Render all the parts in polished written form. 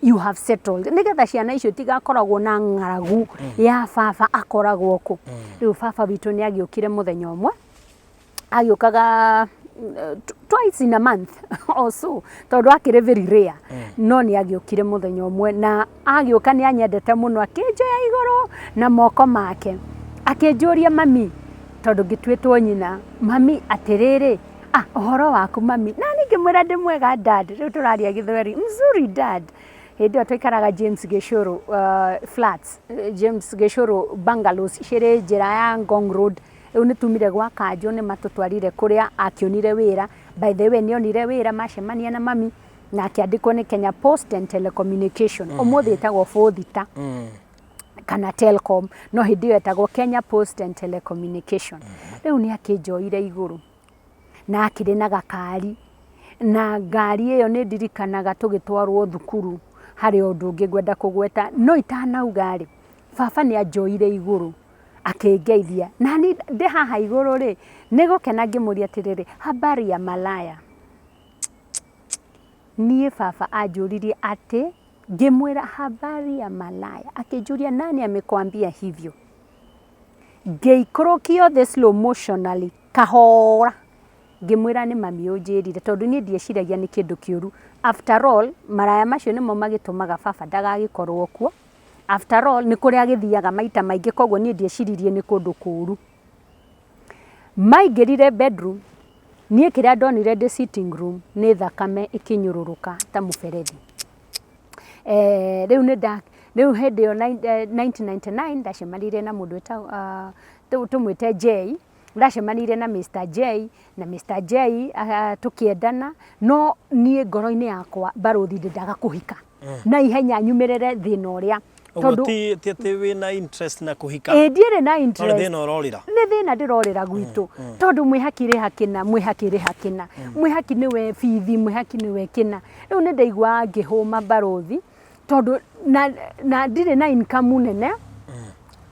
You have settled. Nigetha ciana icio tigakoragwo na ng'aragu ya baba akoragwo ku. Riu baba witu ni agiukire muthenya umwe. Agiukaga twice in a month or so. Tondu akire very rare. No ni agiukire muthenya umwe na agiuka ni anyendete muno akinjoya iguru na moko make. Akinjuria mami tondu ngitwitwo nyina. Mami atiriri. Uhoro waku mami. Na ningi mwira ndi mwega dad. Riu turaria Githweri. Mzuri dad. Hindi twaikaraga James Gishuru flats. James Gishuru bungalows cire njira ya Ngong Road. Riu nitumire gwa Kanjo ni matutwarire kuria akionire wira. By the way nionire wira macemania na mami na akiandikwo ni Kenya Post and Telecommunication. Umuthi etagwo Fothita. Kana Telcom. No hindi yo etagwo Kenya Post and Telecommunication. Riu ni akinjoire iguru. Na akire na gakari. Na ngari iyo ni ndirikanaga tugitwarwo thukuru. Hari undu ungi ngwenda kugweta no itanauga ri baba ni anjoire iguru akingeithia na ni ndi haha iguru ri nigukena ngimuria tiriri habari ya malaya nie baba anjuririe ati ngimwira habari ya malaya akinjuria nani amekwambia hivyo ngeikrokio the slow motionally kahora ngimwira ni mami unjirire tondu ni ndieciragia ni kindu kiuru. After all maraya macio nimo magitumaga baba ndagagikorwo kuo. After all ni kuria agithiaga maita maingi koguo ni ndieciririe ni kundu kuru. Maingirire bedroom nie kiria ndonire ndi sitting room ni thakame ikinyururuka ta muberethi. Riu hindi yo 1999 ndacemanire na mundu eta tumwite J. Ndacemanire na Mr. J na Mr. J tukiendana no nie ngoro-ini yakwa baruthi ndaga kuhika na ihenya nyumirire thina uria tondu ti wina interest na kuhika ndiere na interest thina urorira ni thina ndirorira gwitu tondu mwihakire hakina mwihaki niwe bithi mwihaki niwe kina riu ni ndaigua ngihuma baruthi tondu na ndire na income nene.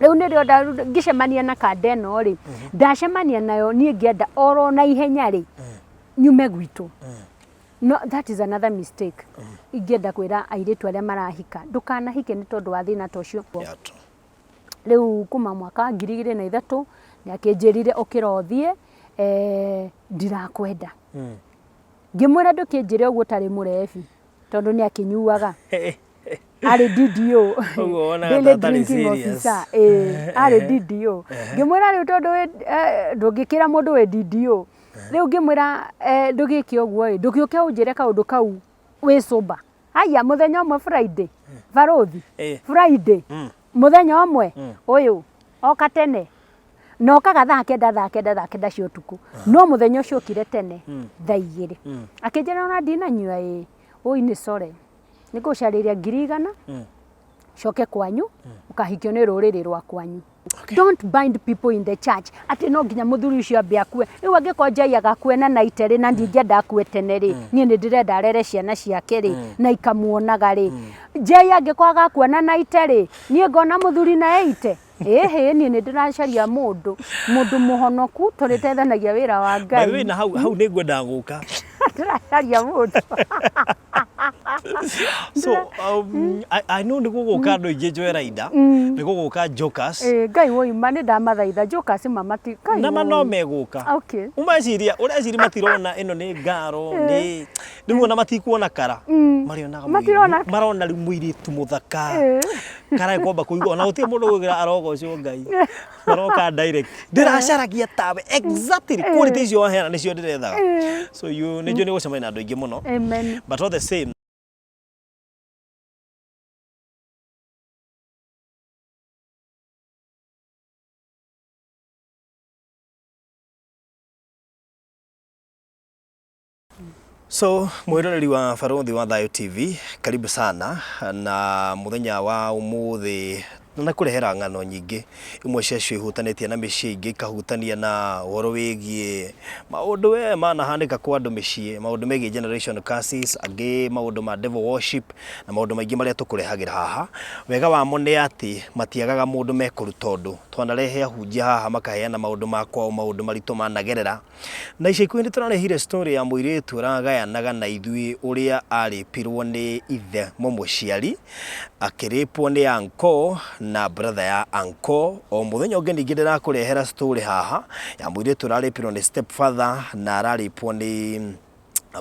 Riu nirio ngicemania na kadeno ri ndacemania nayo nie ngienda oro na ihenya ri nyume gwitu. No, that is another mistake. Ingienda kwira airitu aria marahika ndukanahike ni tondu wa thina tocio. Riu kuma mwaka 2003 ni akinjirire ukirothie ndirakwenda. Ngimwira ndukinjire uguo tari murebi tondu ni akinyuaga. Ari DDO daily drinking officer ari DDO ngimwira riu tondu ndungikira mundu we DDO riu ngimwira ndugiki oguo ndugiuke unjire kaundu kau wi soba haya muthenya umwe Friday baruthi Friday muthenya umwe uyu oka tene no kaga thaa kenda cia utuku no muthenya ucio kire tene thaa 2 akinjira ona ndinanyua ui ni sore nikucariria 100 coke kwanyu ukahikio ni ruriri rwa kwanyu. Don't bind people in the church. Ati no nginya muthuri ucio ambe akue. Riu angikonjai agakuena na itere na ndingenda akue tene ri. Nie ni ndirenda arere ciana ciake ri na ikamuonaga ri. Jai angikwaga akuena na itere. Nie ngona muthuri na eite. Nie ni ndiracaria mundu muhonoku turitethanagia wira wa Ngai. By the way na hau ni ngwenda guka. Ndiracaria mundu. So I know ni guguka andu ingi njwera-inda ni guguka jokers Ngai woi mani ndamathaitha jokers mamati kai na mano meguka okay umeciria ureciria matirona ino ni ngaro ni nimuona matikuona kara marona riu muiritu muthaka kara kwamba kuigwa na utie mundu gugira arogo ucio Ngai maroka direct ndiracaragia tawe exactly quality icio hena nicio ndirethaga so you ni njoni gucemania na andu ingi muno amen but all the same. So mwiroreri wa Baruthi wa Thayo TV karibu sana na muthenya wa umuthi na kurehera ng'ano nyingĩ imwe ciacio ihutanĩtie na mĩciĩ ingĩ ikahutania na ũhoro wĩgiĩ maũndũ manahanĩka kwa andũ mĩciĩ, maũndũ megiĩ generation curses, angĩ maũndũ ma devil worship na maũndũ maingĩ marĩa tũkũrehagĩra haha. Wega wamo nĩ atĩ matiagaga mũndũ mekũruta ũndũ, twanarehe ahunjia haha makaheana maũndũ makwao, maũndũ maritũ managerera. Na ica ikuhĩ nĩtũrarehire story ya mũirĩtu ũragayanaga na ithuĩ ũrĩa arĩpirwo nĩ ithe mũmũciari, akĩrĩpwo nĩ anko na brother ya anko. O mũthenya ũngĩ ningĩ ndĩrakũrehera story haha ya mũirĩtu ũrarĩpirwo nĩ stepfather na ararĩpwo nĩ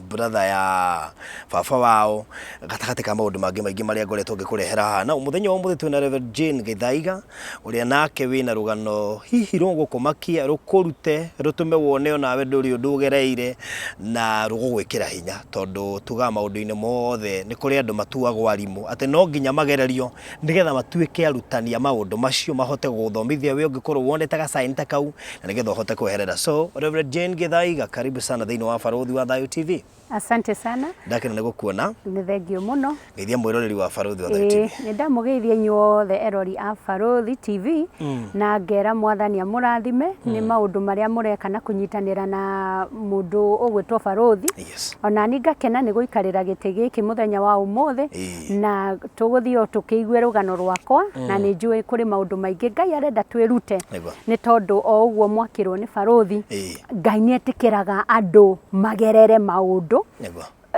brother ya baba wao, gatagatĩ ka maũndũ mangĩ maingĩ marĩa ngoretwo ngĩkũrehera haha. Na mũthenya wa ũmũthĩ twĩna Reverend Jane Gĩthaiga ũrĩa nake wĩna rũgano hihi rũgũkũmakia, rũkũrute, rũtũme wone onawe ndũrĩ ũndũ ũgereire na rũgũgwĩkĩra hinya, tondũ tugaga maũndũ-inĩ mothe nĩ kũrĩ andũ matuagwo arimũ atĩ no nginya magererio nĩgetha matuĩke arutani a maũndũ macio, mahote gũthomithia we ũngĩkorwo wonete gacaini ta kau na nĩgetha ũhote kweherera. So Reverend Jane Gĩthaiga, karibu sana thĩinĩ wa Barũthi wa Thayũ TV. Asante sana. Ndakena nĩ gũkuona. Nĩ thengio mũno. Geithia mwĩroreri wa Barũthi wa Thayũ TV. Nĩ ndamũgeithia inyuothe erori a Barũthi TV na ngera mwathani amũrathime nĩ maũndũ marĩa mũreka na kũnyitanĩra na mũndũ ũgwĩtwo Barũthi. Ona ni ngakena nĩ gũikarĩra gĩtĩ gĩkĩ mũthenya wa ũmũthĩ na tũgũthiĩ tũkĩigue rũgano rwakwa na nĩ njũĩ kũrĩ maũndũ maingĩ Ngai arenda twĩrute, nĩ tondũ o ũguo mwakĩrwo nĩ Barũthi, Ngai nĩetĩkĩraga andũ magerere maũndũ.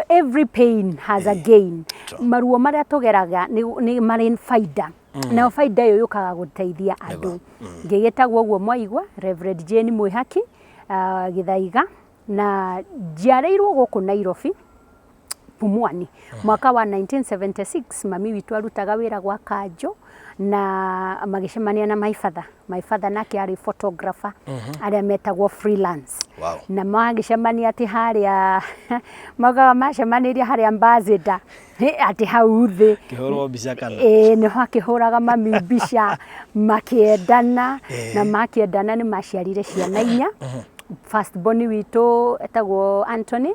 Every pain has a gain. Maruo marĩa tũgeraga nĩ marĩ faida. Na faida ĩyo yũkaga gũteithia andũ. Ngĩgĩtagwo ũguo mwaigua Reverend Jane Mwĩhaki Gĩthaiga, na njiarĩirwo gũkũ Nairobi Pumwani mwaka wa 1976. Mami witũ arutaga wĩra gwa kanjũ na magĩcemania na my father nake arĩ photographer arĩa metagwo freelance. Na magĩcemania atĩ harĩa magaga macemanĩria harĩa Ambassador atĩ hau thĩ kĩhũrwo mbica kana nĩho akĩhũraga mami mbica makĩendana na makĩendana nĩ maciarire ciana 4. First born witũ etagwo Anthony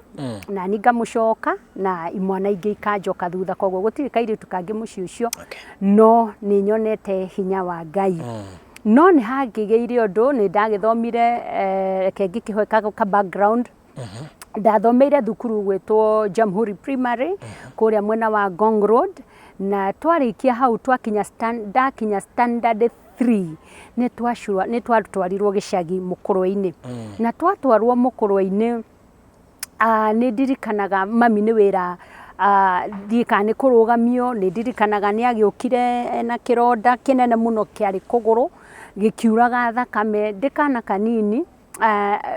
na ni ngamũcoka na imwana ingĩ ikanjoka thutha, koguo gũtirĩ kairĩtu kangĩ mũciĩ ũcio, no nĩ nyonete hinya wa Ngai. No nĩ hangĩgĩire ũndũ, nĩ ndagĩthomire kengĩ kĩhoeka ka background. Ndathomeire thukuru gwĩtwo Jamhuri Primary kũrĩa mwena wa Ngong Road, na twarĩkia hau ndakinya standard 3 nĩ twatwarirwo gĩcagi Mũkũrwe-inĩ. Na twatwarwo Mũkũrwe-inĩ nĩ ndirikanaga mami nĩ wĩra thiĩka nĩ kũrũgamio, nĩ ndirikanaga nĩ agĩũkire na kĩronda kĩnene mũno kĩarĩ kũgũrũ gĩkiuraga thakame, ndĩkana kanini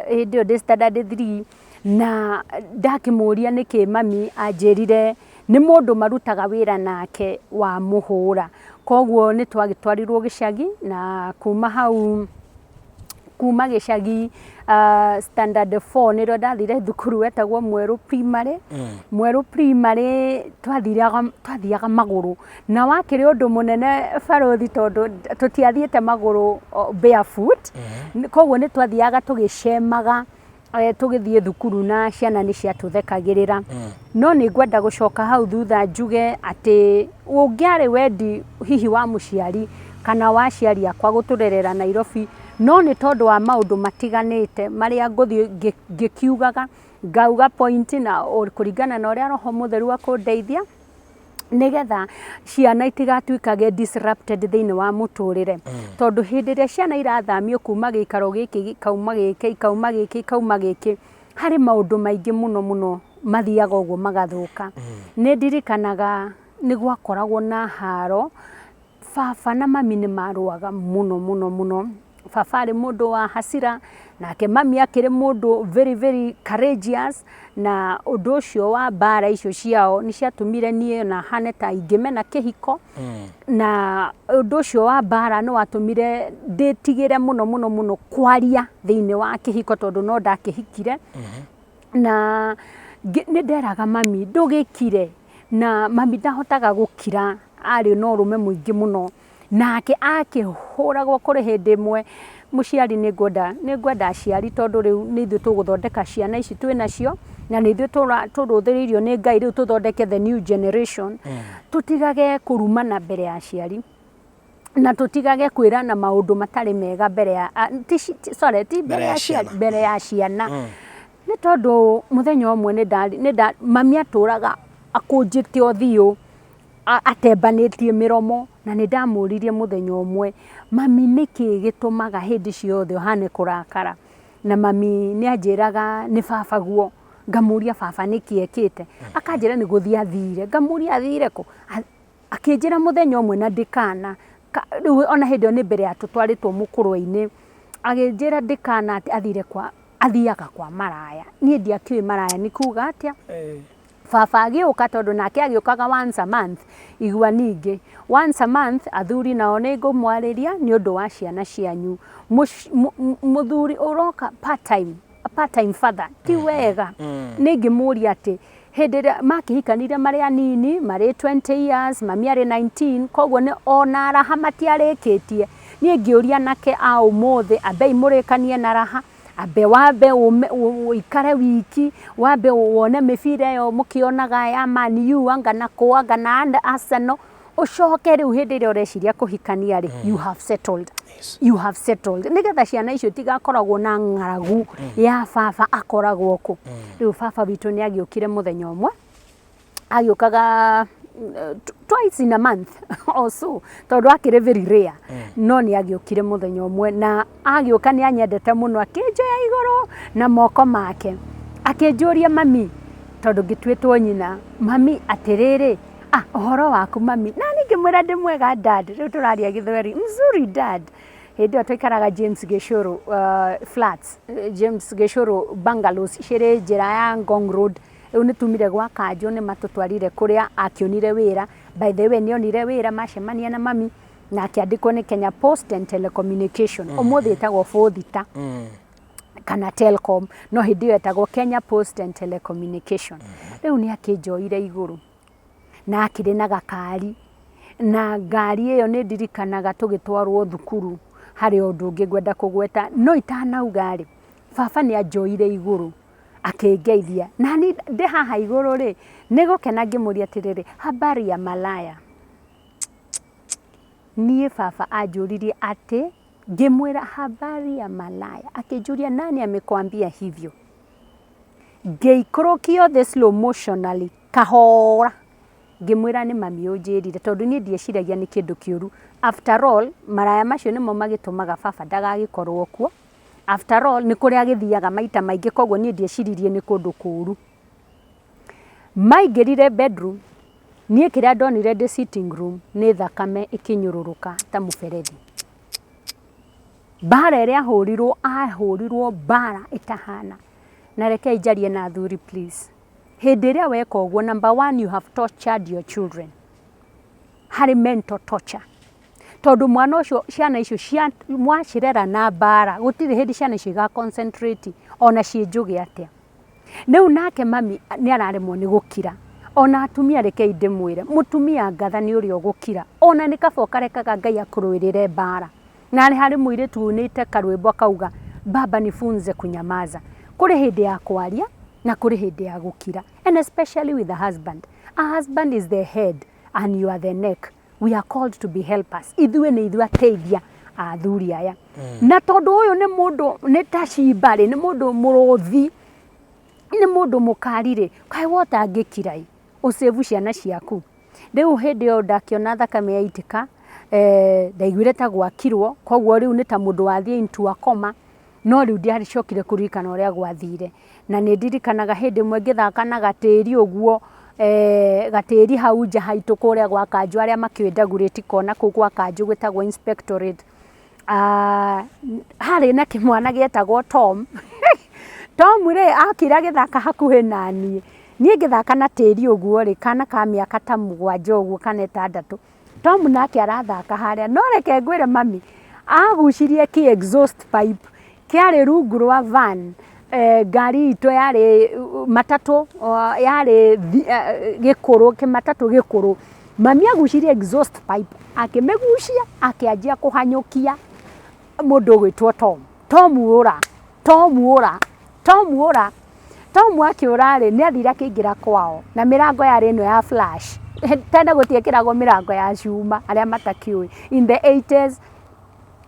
hĩndĩ ĩyo ndĩ standard 3. Na ndakĩmũria nĩkĩ mami anjĩrire nĩ mũndũ marutaga wĩra nake wa mũhũra, koguo nĩ twagĩtwarirwo gĩcagi. Na kuma hau kuma gĩcagi standard 4 nĩrĩo ndathire thukuru wetagwo Mweru Primary. Mweru Primary twathiaga magũrũ, na wakĩrĩ ũndũ mũnene Barũthi tondũ tũtiathiĩte magũrũ barefoot, koguo nĩ twathiaga tũgĩcemaga tũgĩthiĩ thukuru na ciana nĩ ciatũthekagĩrĩra. No nĩ ngwenda gũcoka hau thutha njuge atĩ ũngĩarĩ wendi hihi wa mũciari kana wa ciari akwa gũtũrerera Nairobi, no nĩ tondũ wa maũndũ matiganĩte marĩa ngũthiĩ ngĩkiugaga, ngauga point na kũringana na ũrĩa Roho Mũtheru akũndeithia, nĩgetha ciana itigatuĩkage disrupted thĩinĩ wa mũtũrĩre. Tondũ hĩndĩ ĩrĩa ciana irathamio kuma gĩikaro gĩkĩ ikauma gĩkĩ, harĩ maũndũ maingĩ mũno mathiaga ũguo magathũka. Nĩ ndirikanaga nĩ gwakoragwo na haro, baba na mami nĩ marũaga mũno. Baba arĩ mũndũ wa hasira, nake mami akĩrĩ mũndũ very courageous, na ũndũ ũcio wa mbara icio ciao nĩ ciatũmire niĩ na hane ta ingĩmena kĩhiko. Na ũndũ ũcio wa mbara nĩ watũmire ndĩtigĩre mũno kwaria thĩinĩ wa kĩhiko, tondũ no ndakĩhikire. Na nĩ nderaga mami ndũgĩkire, na mami ndahotaga gũkira, arĩ na ũrũme mũingĩ mũno, nake akĩhũragwo kũrĩ hĩndĩ ĩmwe mũciari nĩ ngwenda aciari, tondũ rĩu nĩ ithuĩ tũgũthondeka ciana ici twĩnacio, na nĩ ithuĩ tũrũthĩrĩirio nĩ Ngai rĩu tũthondeke the new generation, tũtigage kũrumana mbere ya aciari. na tutigage kwirana maundu matari mega mbere ya mbere ya ciana ni tondu muthenya umwe ni mami aturaga akunjite uthiu atembanitie miromo na ni ndamuririe muthenya umwe mami niki gitumaga hindi ciothe uhane kurakara na mami ni anjiraga ni baba guo ngamuria baba niki ekite akanjira ni guthia thire ngamuria athire ku akinjira muthenya umwe na ndikana ona hindi ni mbere ya tutwaritwo mukurwa-ini aginjira ndikana ati athire kwa athiaga kwa maraya ni ndiakiwi maraya ni kuga atia baba agiuka tondu nake agiukaga once a month igua ningi once a month athuri nao ni ngumwariria ni undu wa ciana cianyu muthuri uroka part time father ti wega ni ngimuria ati hindi makihikanire mari anini mari 20 years mami ari 19 koguo ni ona raha matiarikitie ni ngiuria nake a umuthi abe imurikanie na raha abe wabe uikare wiki wabe wone mibira yo mukionaga ya Man U anga na kuaga na Arsenal ucoke riu hindi ria ureciria kuhikania ri you have settled nigetha ciana icio tigakoragwo na ng'aragu ya baba akoragwo ku riu baba witu ni agiukire muthenya umwe agiukaga twice in a month also tondu akire very rare no ni agiukire muthenya umwe na agiuka ni anyendete muno akinjoya iguru na moko make akinjuria mami tondu ngitwitwo nyina mami atiriri uhoro waku mami na ningi mwira ndi mwega dad riu turaria githweri mzuri dad hindi twikaraga James Gishuru flats James Gishuru bungalows ciri njira ya Ngong Road riu ni tumire gwa Kanjo ni matutwarire kuria akionire wira by the way ni onire wira macemania na mami na akiandikwo ni Kenya Post and Telecommunication umuthi etagwo Fothita kana Telcom no hindi etagwo Kenya Post and Telecommunication riu ni akinjoire iguru na akire na gakari na ngari iyo ni ndirikanaga tugitwarwo thukuru hari undu ungi ngwenda kugweta no itanauga ri baba ni anjoire iguru akingeithia na ni ndi haha iguru ri nigukena ngimuria atiriri habari ya malaya nie baba anjuririe ati ngimwira habari ya malaya akinjuria nani amekwambia hivyo ngeikorokio the slow motionally kahora ngimwira ni mami unjirire tondu ni ndieciragia ni kindu kiuru after all maraya macio nimo magitumaga baba ndagagikorwo kuo after all ni kuria agithiaga maita maingi koguo ni ndieciririe ni kundu kuru maingirire bedroom nie kiria ndonire the sitting room ni thakame ikinyururuka ta muberethi bara iria ahurirwo bara itahana na reke ijarie na thuri please hindi iria weka uguo number 1 you have tortured your children hari mental torture tondu mwana ucio ciana icio mwacirera na bara gutire hindi ciana icio ga concentrate ona cienjuge atia riu nake mami ni araremwo ni gukira ona atumia reke indimwire mutumia ngatha ni urio gukira ona ni kaba ukarekaga Ngai akuruirire bara na ni hari muiritu unite karwimbo kauga baba nifunze kunyamaza kuri hindi ya kwaria na kuri hindi ya gukira and especially with the husband. A husband is the head and you are the neck. We are called to be helpers. Ithue ni ithue ateithia athuri aya na tondu uyu ni mundu ni tacibari ni mundu murothi ni mundu mukarire kai wota ngikirai usevu ciana ciaku riu hindi yo ndakiona thakame yaitika ndaiguire ta gwakirwo koguo riu ni ta mundu wathie into a coma no riu ndiaricokire kuririkana uria gwathire na ni ndirikanaga hindi mwe ngithaka na gatiri uguo gatiri hau nja haitu kuria gwa Kanjo aria makiwendaguriti kona kuu gwa Kanjo gwetagwo inspectorate hari na kimwana gietagwo Tom Tom ri akira githaka hakuhe nani nie ngithaka na tiri uguo ri kana ka miaka ta 7 uguo kana 6 Tom nake arathaka haria no reke ngwire mami agucirie ki exhaust pipe kiari rungu rwa van ngari ito yari matatu yari gikuru kimatatu gikuru mami agucirie exhaust pipe akimegucia akianjia kuhanyukia mundu gwitwo Tom Tom akiurari ni athira kingira kwao na mirango yari no ya flash tena gutiekiragwo mirango ya cuma aria matakiui in the 80s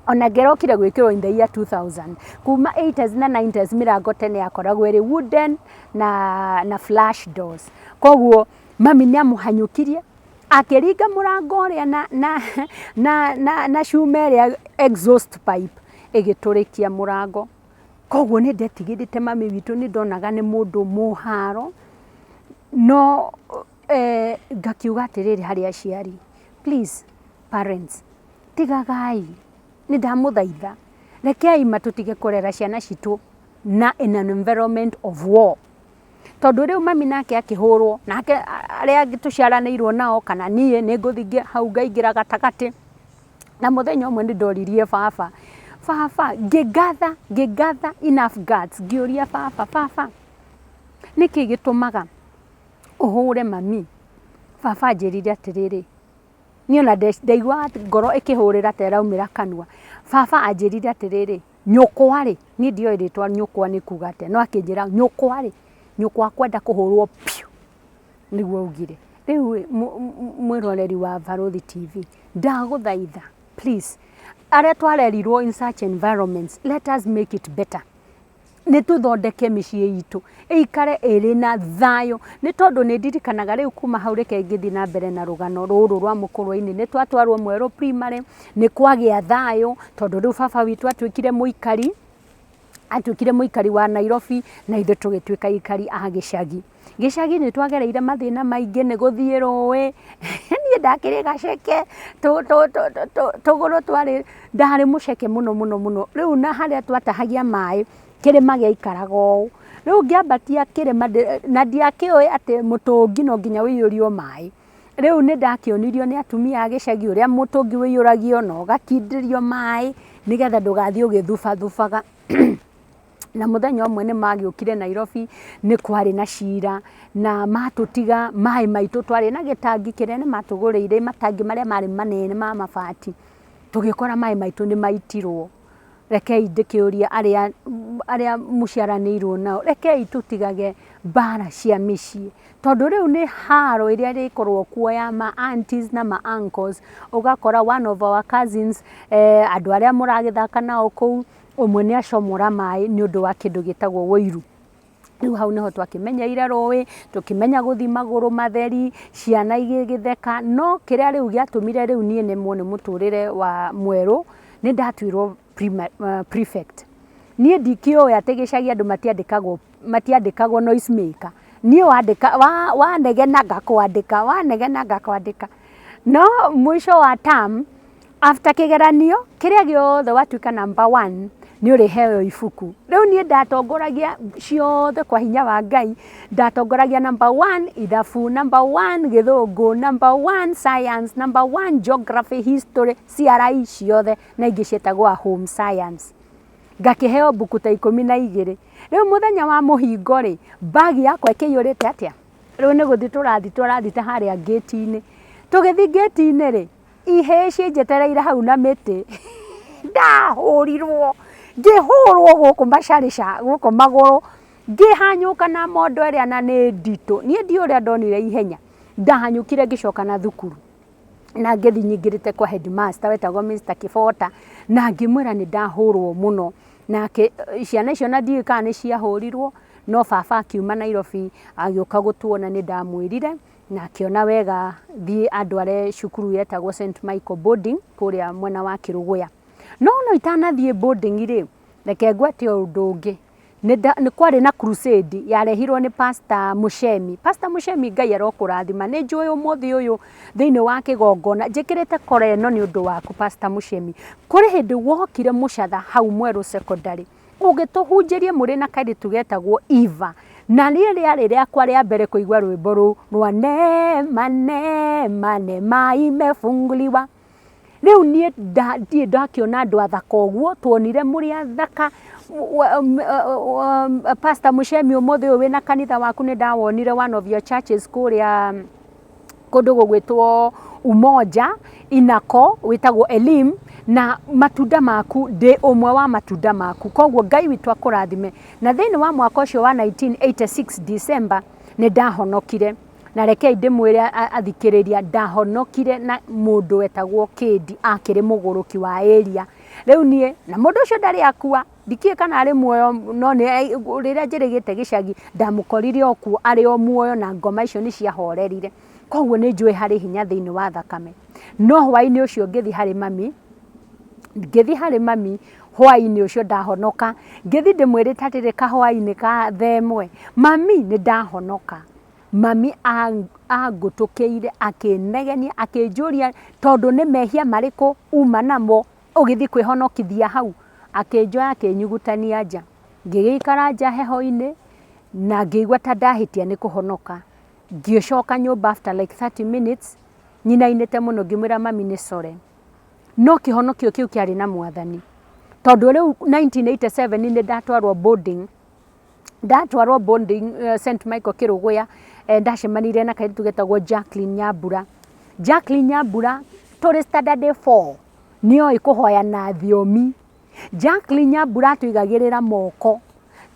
ona gerokire gwikirwo in the year 2000 kuma 80s na 90s mirango tene yakoragwo iri wooden na flash doors koguo mami ni amuhanyukirie akiringa murango uria na cuma iria exhaust pipe igiturikia murango koguo ni ndetigirite mami witu ni ndonaga ni mundu muharo no ngakiuga atiriri hari aciari please parents tigagai ni ndamuthaitha rekei matutige kurera ciana citu na in an environment of war tondu riu mami nake akihurwo nake aria tuciaranirwo nao kana nie ni nguthingia hau ngaingira gatagati na muthenya umwe ni ndoririe baba gigatha enough guts ngiuria baba niki gitumaga uhure mami baba njirire atiriri ni ona ndaigua ngoro ikihurira teraumira kanua baba anjirire atiriri nyukwa ri ni ndio iritwa nyukwa ni kugate no akinjira nyukwa ri nyukwa kwenda kuhurwo piu niguo ugire riu mwiroreri wa Barothi TV ndaguthaitha please aria twarerirwo in such environments let us make it better ni tuthondeke micii itu ikare iri na thayo ni tondu ni ndirikanaga riu kuma hau reke ngithi na mbere na rugano ruru rwa mukurwa-ini ni twatwarwo Mweru primary ni kwagia thayo tondu riu baba witu atwikire muikari wa Nairobi na ithe tugituika ikari a gicagi ni twagereire mathina maingi ni guthie roi ni ndakiri gaceke tuguru twari ndari muceke muno riu na haria twatahagia mai kirima gia ikarago riu ngiambatia kirima na ndiakioi ati mutungi no nginya wiyurio mai riu ni ndakionirio ni atumia a gicagi uria mutungi wiyuragio no gakindirio mai nigetha ndugathie ugithubathubaga na muthenya umwe ni magiukire Nairobi ni kwari na cira na matutiga mai maitu twari na gitangi kinene matuguriire matangi maria mari manene ma mabati tugikora mai maitu ni maitirwo rekei ndikiuria aria muciaranirwo nao rekei tutigage bara cia micii tondu riu ni haro iria rikorwo kuo ya ma aunties na ma uncles ugakora one of our cousins andu aria muragithaka nao kou umwe ni acomora mai ni undu wa kindu gitagwo woiru riu hau niho twakimenyeire roi tukimenya guthi maguru matheri ciana igigitheka no kiria riu giatumire riu nie nemwo ni muturire wa Mweru ni ndatwirwo prefect nie ndikio ati gicagi andu matiandikagwo noise maker nie wanegenaga kwandika no mwisho wa term after kigeranio kiria giothe watuika number 1 ni uri heo ifuku riu nie ndatongoragia ciothe kwa hinya wa Ngai ndatongoragia number 1 ithabu number 1 githungu number 1 science number 1 geography history CRE ciothe na ingi cietagwo home science ngakiheo buku ta 12 riu muthenya wa muhingo ri bagi yakwa ikiyurite atia riu ni guthi turathi ta haria gate-ini tugithi gate-ini ri ihe cienjetereire hau na miti ndahurirwo ngihurwo guku macarica guku maguru ngihanyuka na mondo iria na ni ndito nie ndi uria ndonire ihenya ndahanyukire ngicoka na thukuru na ngithi nyingirite kwa headmaster wetagwo Mr. Kifota na ngimwira ni ndahurwo muno nake ciana icio na ndiĩ kana ni ciahurirwo no baba akiuma Nairobi agioka gutuona ni ndamwirire na akiona wega thii andware cukuru yetagwo St. Michael boarding kuria mwena wa Kiruguya no itanathie boarding ri reke ngwete undu ungi ni kwari na crusade yarehirwo ni Pastor Muchemi Ngai arokurathima ni njui umuthi uyu thiini wa kigongona njikirite koreno ni undu waku Pastor Muchemi kuri hindi wokire mucatha hau Mweru secondary ugituhunjirie muri na kaidi tugetagwo Eva na riari riakwa ria mbere kuigwa rwimbo ru rwa nema nema imefunguliwa riu nie ndakiona andu athaka uguo tuonire muri athaka Pastor Muchemi umuthi uyu wina kanitha waku ni ndawonire one of your churches kuria kundu gugwitwo Umoja Inako witagwo Elim na matunda maku ndĩ ũmwe wa matunda maku koguo Ngai witũ akũrathime na thĩinĩ wa mwaka ũcio wa 1986 December nĩ ndahonokire na rekei ndĩmwĩre athikĩrĩria ndahonokire na mũndũ wetagwo Kĩndi akĩrĩ mũgũrũki wa area rĩu niĩ na mũndũ ũcio ndarĩ akua ndikiĩ kana arĩ muoyo no nĩ rĩrĩa njĩrĩgĩte gĩcagi ndamũkorire o kuo arĩ o muoyo na ngoma icio nĩ ciahorerire koguo nĩ njũĩ harĩ hinya thĩinĩ wa thakame no hwaĩ-inĩ ũcio ngĩthiĩ harĩ mami hwaĩ-inĩ ũcio ndahonoka ngĩthiĩ ndĩmwĩrĩte atĩrĩ kahwaĩ-inĩ ka themwe mami nĩ ndahonoka mami angũtũkĩire akĩnegenia akĩnjũria tondũ nĩ mehia marĩkũ uma namo ũgĩthiĩ kwĩhonokithia hau akĩnjoya akĩnyugutania nja ngĩgĩikara nja heho-inĩ na ngĩigua ta ndahĩtia nĩ kũhonoka ngĩcoka nyũmba after like 30 minutes nyinainĩte mũno ngĩmwĩra mami nĩ core no kĩhonokio kĩu kĩarĩ na mwathani tondũ rĩu 1987 nĩ ndatwarwo boarding St Michael Kĩrũgũya ndacemanire na kairĩtu getagwo Jacqueline Nyambura tũrĩ standard 4 nĩoĩ kũhoya na thiomi Jacqueline Nyambura atũigagĩrĩra moko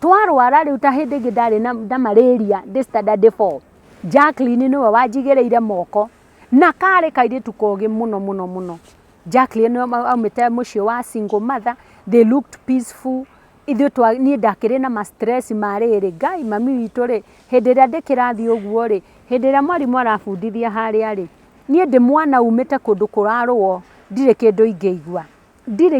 twarwara rĩu ta hĩndĩ ĩngĩ ndarĩ na malaria ndĩ standard 4 Jacqueline nĩwe wanjigĩrĩire moko na karĩ kairĩtu kogĩ mũno Jacqueline aumĩte mũciĩ wa single mother they looked peaceful ithuĩ niĩ ndakĩrĩ na ma-stress marĩrĩ Ngai mami witũ rĩ hĩndĩ ĩrĩa ndĩkĩrathi ũguo rĩ hĩndĩ ĩrĩa mwarimũ arabundithia harĩa rĩ niĩ ndĩ mwana umĩte kũndũ kũrarũo ndirĩ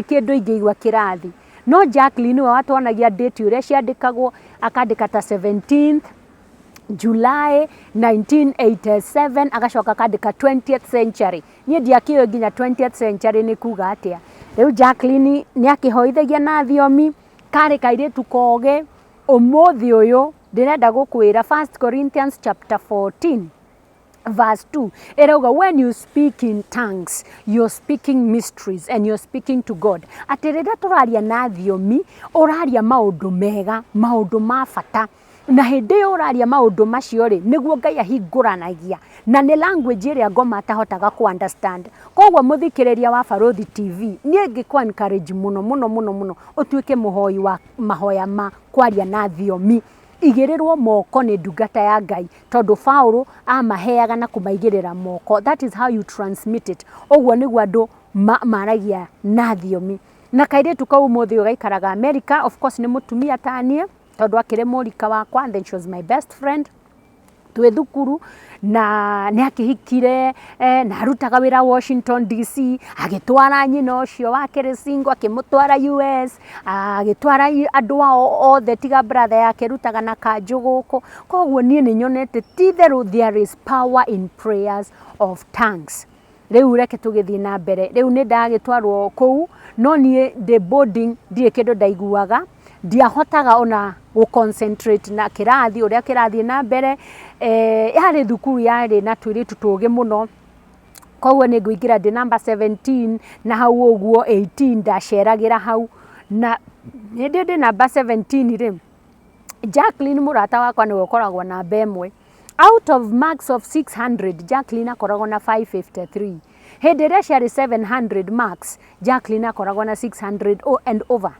kĩndũ ingĩigua kĩrathi no Jacqueline nĩwe watwanagia date ũrĩa ciandĩkagwo akandĩka ta 17th July 1987 agacoka akandĩka 20th century niĩ ndiakĩũĩ nginya 20th century nĩ kuga atĩa rĩu Jacqueline nĩ akĩhoithagia na thiomi karĩ kairĩtu kogĩ ũmũthĩ ũyũ ndĩrenda gũkwĩra 1 Corinthians chapter 14 verse 2 erauga when you speak in tongues you're speaking mysteries and you're speaking to God atĩ rĩrĩa tũraria na thiomi ũraria maũndũ mega maũndũ ma bata na hĩndĩ ĩyo ũraria maũndũ macio rĩ nĩguo Ngai ahingũranagia na nĩ language ĩrĩa ngoma atahotaga ku understand koguo mũthikĩrĩria wa Barũthi TV niĩ ngĩkũ encourage mũno ũtuĩke mũhoi wa mahoya ma kwaria na thiomi igĩrĩrwo moko nĩ ndungata ya Ngai tondũ Paulo amaheaga na kũmaigĩrĩra moko that is how you transmit it ũguo nĩguo andũ maragia na thiomi na kairĩtu kau mũthĩ ũgaikaraga America of course nĩ mũtumia ta niĩ tondũ akĩrĩ mũrika wakwa and then she was my best friend twĩ thukuru na nĩ akĩhikire na arutaga wĩra Washington DC agĩtwara nyina ũcio wake Resingo akĩmũtwara US agĩtwara andũ ao othe tiga brother yake rutaga na Kanjũ gũkũ koguo niĩ nĩ nyonete ti therũ there is power in prayers of tongues rĩu reke tũgĩthiĩ na mbere rĩu nĩ ndagĩtwarwo kũu no niĩ ndĩ boarding ndirĩ kĩndũ ndaiguaga ndiahotaga ona concentrate na kĩrathi ũrĩa kĩrathiĩ na mbere yarĩ thukuru yarĩ na tũirĩtu tũgĩ mũno koguo nĩ ngũingĩra ndĩ number 17 na hau ũguo 18 ndaceragĩra hau na hĩndĩ ndĩ number 17 rĩ Jacqueline mũrata wakwa nĩwe ũkoragwo namba ĩmwe out of marks of 600 Jacqueline akoragwo na 553 hĩndĩ ĩrĩa ciarĩ 700 marks Jacqueline akoragwo na 600 and over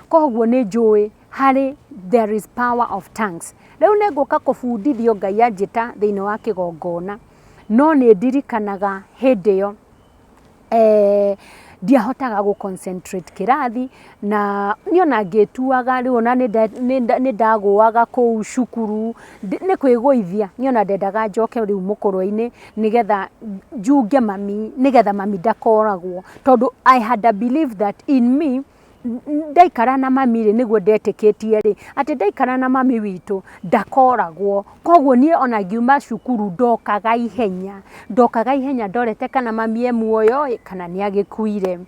koguo nĩ njũĩ harĩ there is power of tongues rĩu nĩ ngũka kũbundithio Ngai anjĩta thĩinĩ wa kĩgongona no nĩ ndirikanaga hĩndĩ ĩyo ndiahotaga gũ-concentrate kĩrathi na niona ngĩtuaga rĩu ona nĩ ndagũaga kũu cukuru nĩ kwĩgũithia niona ndendaga njoke rĩu mũkũrũ-inĩ nĩgetha njunge mami nĩgetha mami ndakoragwo tondũ I had a belief that in me ndaikara na mami rĩ nĩguo ndetĩkĩtie rĩ atĩ ndaikara na mami witũ ndakoragwo koguo niĩ ona ngiuma cukuru ndokaga ihenya ndorete kana mami e muoyo kana nĩ agĩkuire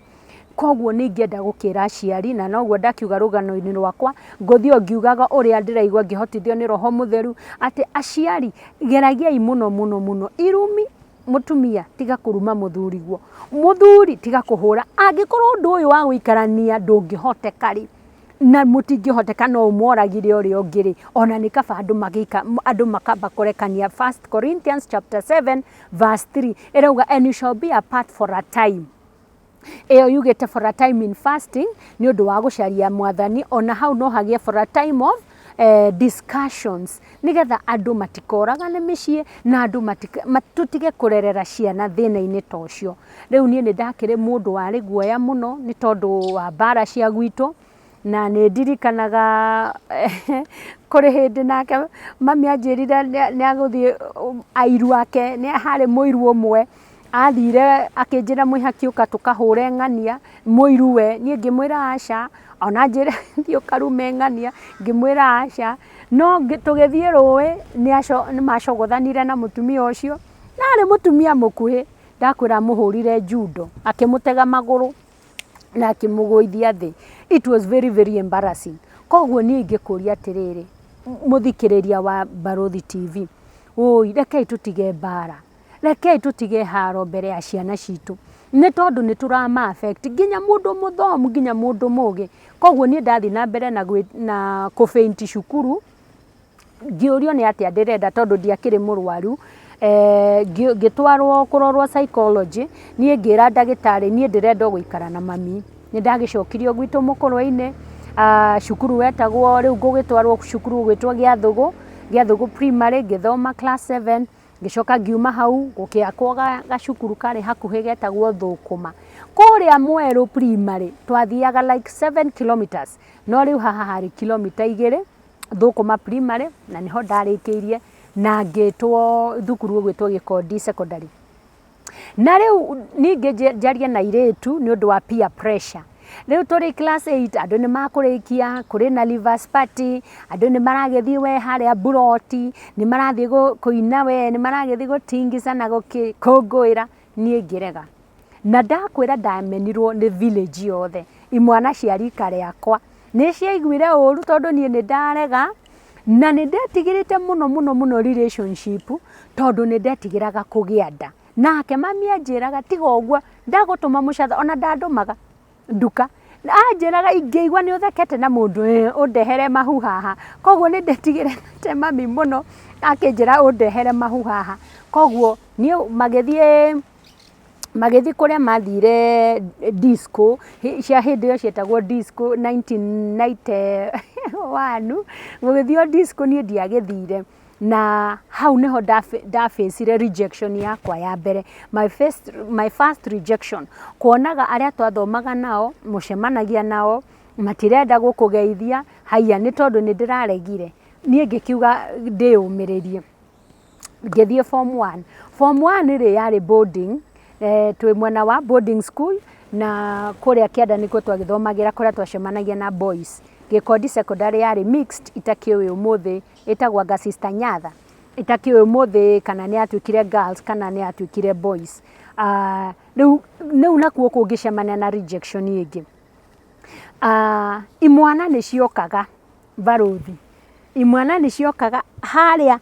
koguo nĩ ingĩenda gũkĩra aciari na noguo ndakiuga rũgano-inĩ rwakwa ngũthiĩ ngiugaga ũrĩa ndĩraigua ngĩhotithio nĩ Roho Mũtheru atĩ aciari geragiai mũno irumi mũtumia tiga kũruma mũthuriguo mũthuri tiga kũhũra angĩkorwo ũndũ ũyũ wa gũikarania ndũngĩhoteka rĩ na mũtingĩhoteka no ũmoragire ũrĩa ũngĩ rĩ ona nĩ kaba andũ makamba kũrekania 1 Corinthians chapter 7 verse 3 ĩrauga and you shall be apart for a time Eyo yugete for a time in fasting ni undu wa gucaria mwathani ona hau no hagie for a time of discussions nigetha andu matikoragane micii na andu tutige kurerera ciana thina-ini ta ucio. Riu nie ni ndakire mundu wari guoya muno ni tondu wa mbara cia gwitu na ni ndirikanaga kuri hindi nake mami anjirire ni aguthii airu ake ni hari muiru umwe athire akinjira mwihaki uka tukahure ng'ania muiru we nie ngimwira aca ona njire thio karume ng'ania ngimwira aca no tugithie ruwi ni macogothanire na mutumia ucio na ari mutumia mukuhi ndakwira muhurire judo akimutega maguru na akimugoithia thi. It was very very embarrassing. Koguo nie ngikuria atiriri muthikiriria wa Barothi TV, oi rekei tutige mbara, rekei tutige haro mbere ya ciana citu ni tondu ni turama affect nginya mundu muthomu nginya mundu mugi. Koguo nie ndathi na mbere na kufainti cukuru ngiurio ni atia ndirenda tondu ndiakiri murwaru ngitwarwo kurorwo psychology nie ngira ndagitari nie ndirenda guikara na mami ni ndagicokirio gwitu mukorwa-ini cukuru wetagwo riu ngugitwarwo cukuru gwitwo Giathugu primary ngithoma class 7 ngicoka ngiuma hau gukiakwo gacukuru kari hakuhi getagwo Thukuma kuria Mweru primary twathiaga like 7 kilometers no riu haha hari kilomita 2 Thukuma primary na niho ndarikiirie na ngitwo thukuru gwitwo Gikondi secondary. Na riu ninge njaria na iretu ni undu wa peer pressure. Riu turi class 8 andu ni makurikia kuri na livers party andu ni maragethi we haria buroti ni marathi kuina we ni maragethi gutingisa na gukungwira nie ngirega na ndakwira ndamenirwo ni village yothe imwana cia rika riakwa ni ciaiguire uru tondu nie ni ndarega na ni ndetigirite muno relationship tondu ni ndetigiraga kugia nda nake mami anjiraga tiga uguo ndagutuma mucatha ona ndandumaga nduka anjiraga ingeigua ni uthekete na mundu undehere mahu haha. Koguo ni ndetigirite mami muno akinjira undehere mahu haha. Koguo ni magithi kuria mathire disco cia hindi yo cietagwo disco 1991 mugithio disco ni ndiagithire na hau niho ndafacire rejection yakwa ya mbere, my first rejection. Kuonaga aria twathomaga nao mucemanagia nao matirenda gukugeithia haiya ni tondu ni ndiraregire nie ngikiuga ndiyumiririe ngithie form 1 ri yari boarding twi mwena wa boarding school na kuria kianda niko twagithomagira kuria twacemanagia na boys. Gikondi secondary yari mixed itakiwe umuthi itagwa ga sister Nyatha itakiwe umuthi kana ni atwikire girls kana ni atwikire boys. Riu nakuo kungicemania na rejection ingi imwana ni ciokaga Barothi imwana ni ciokaga haria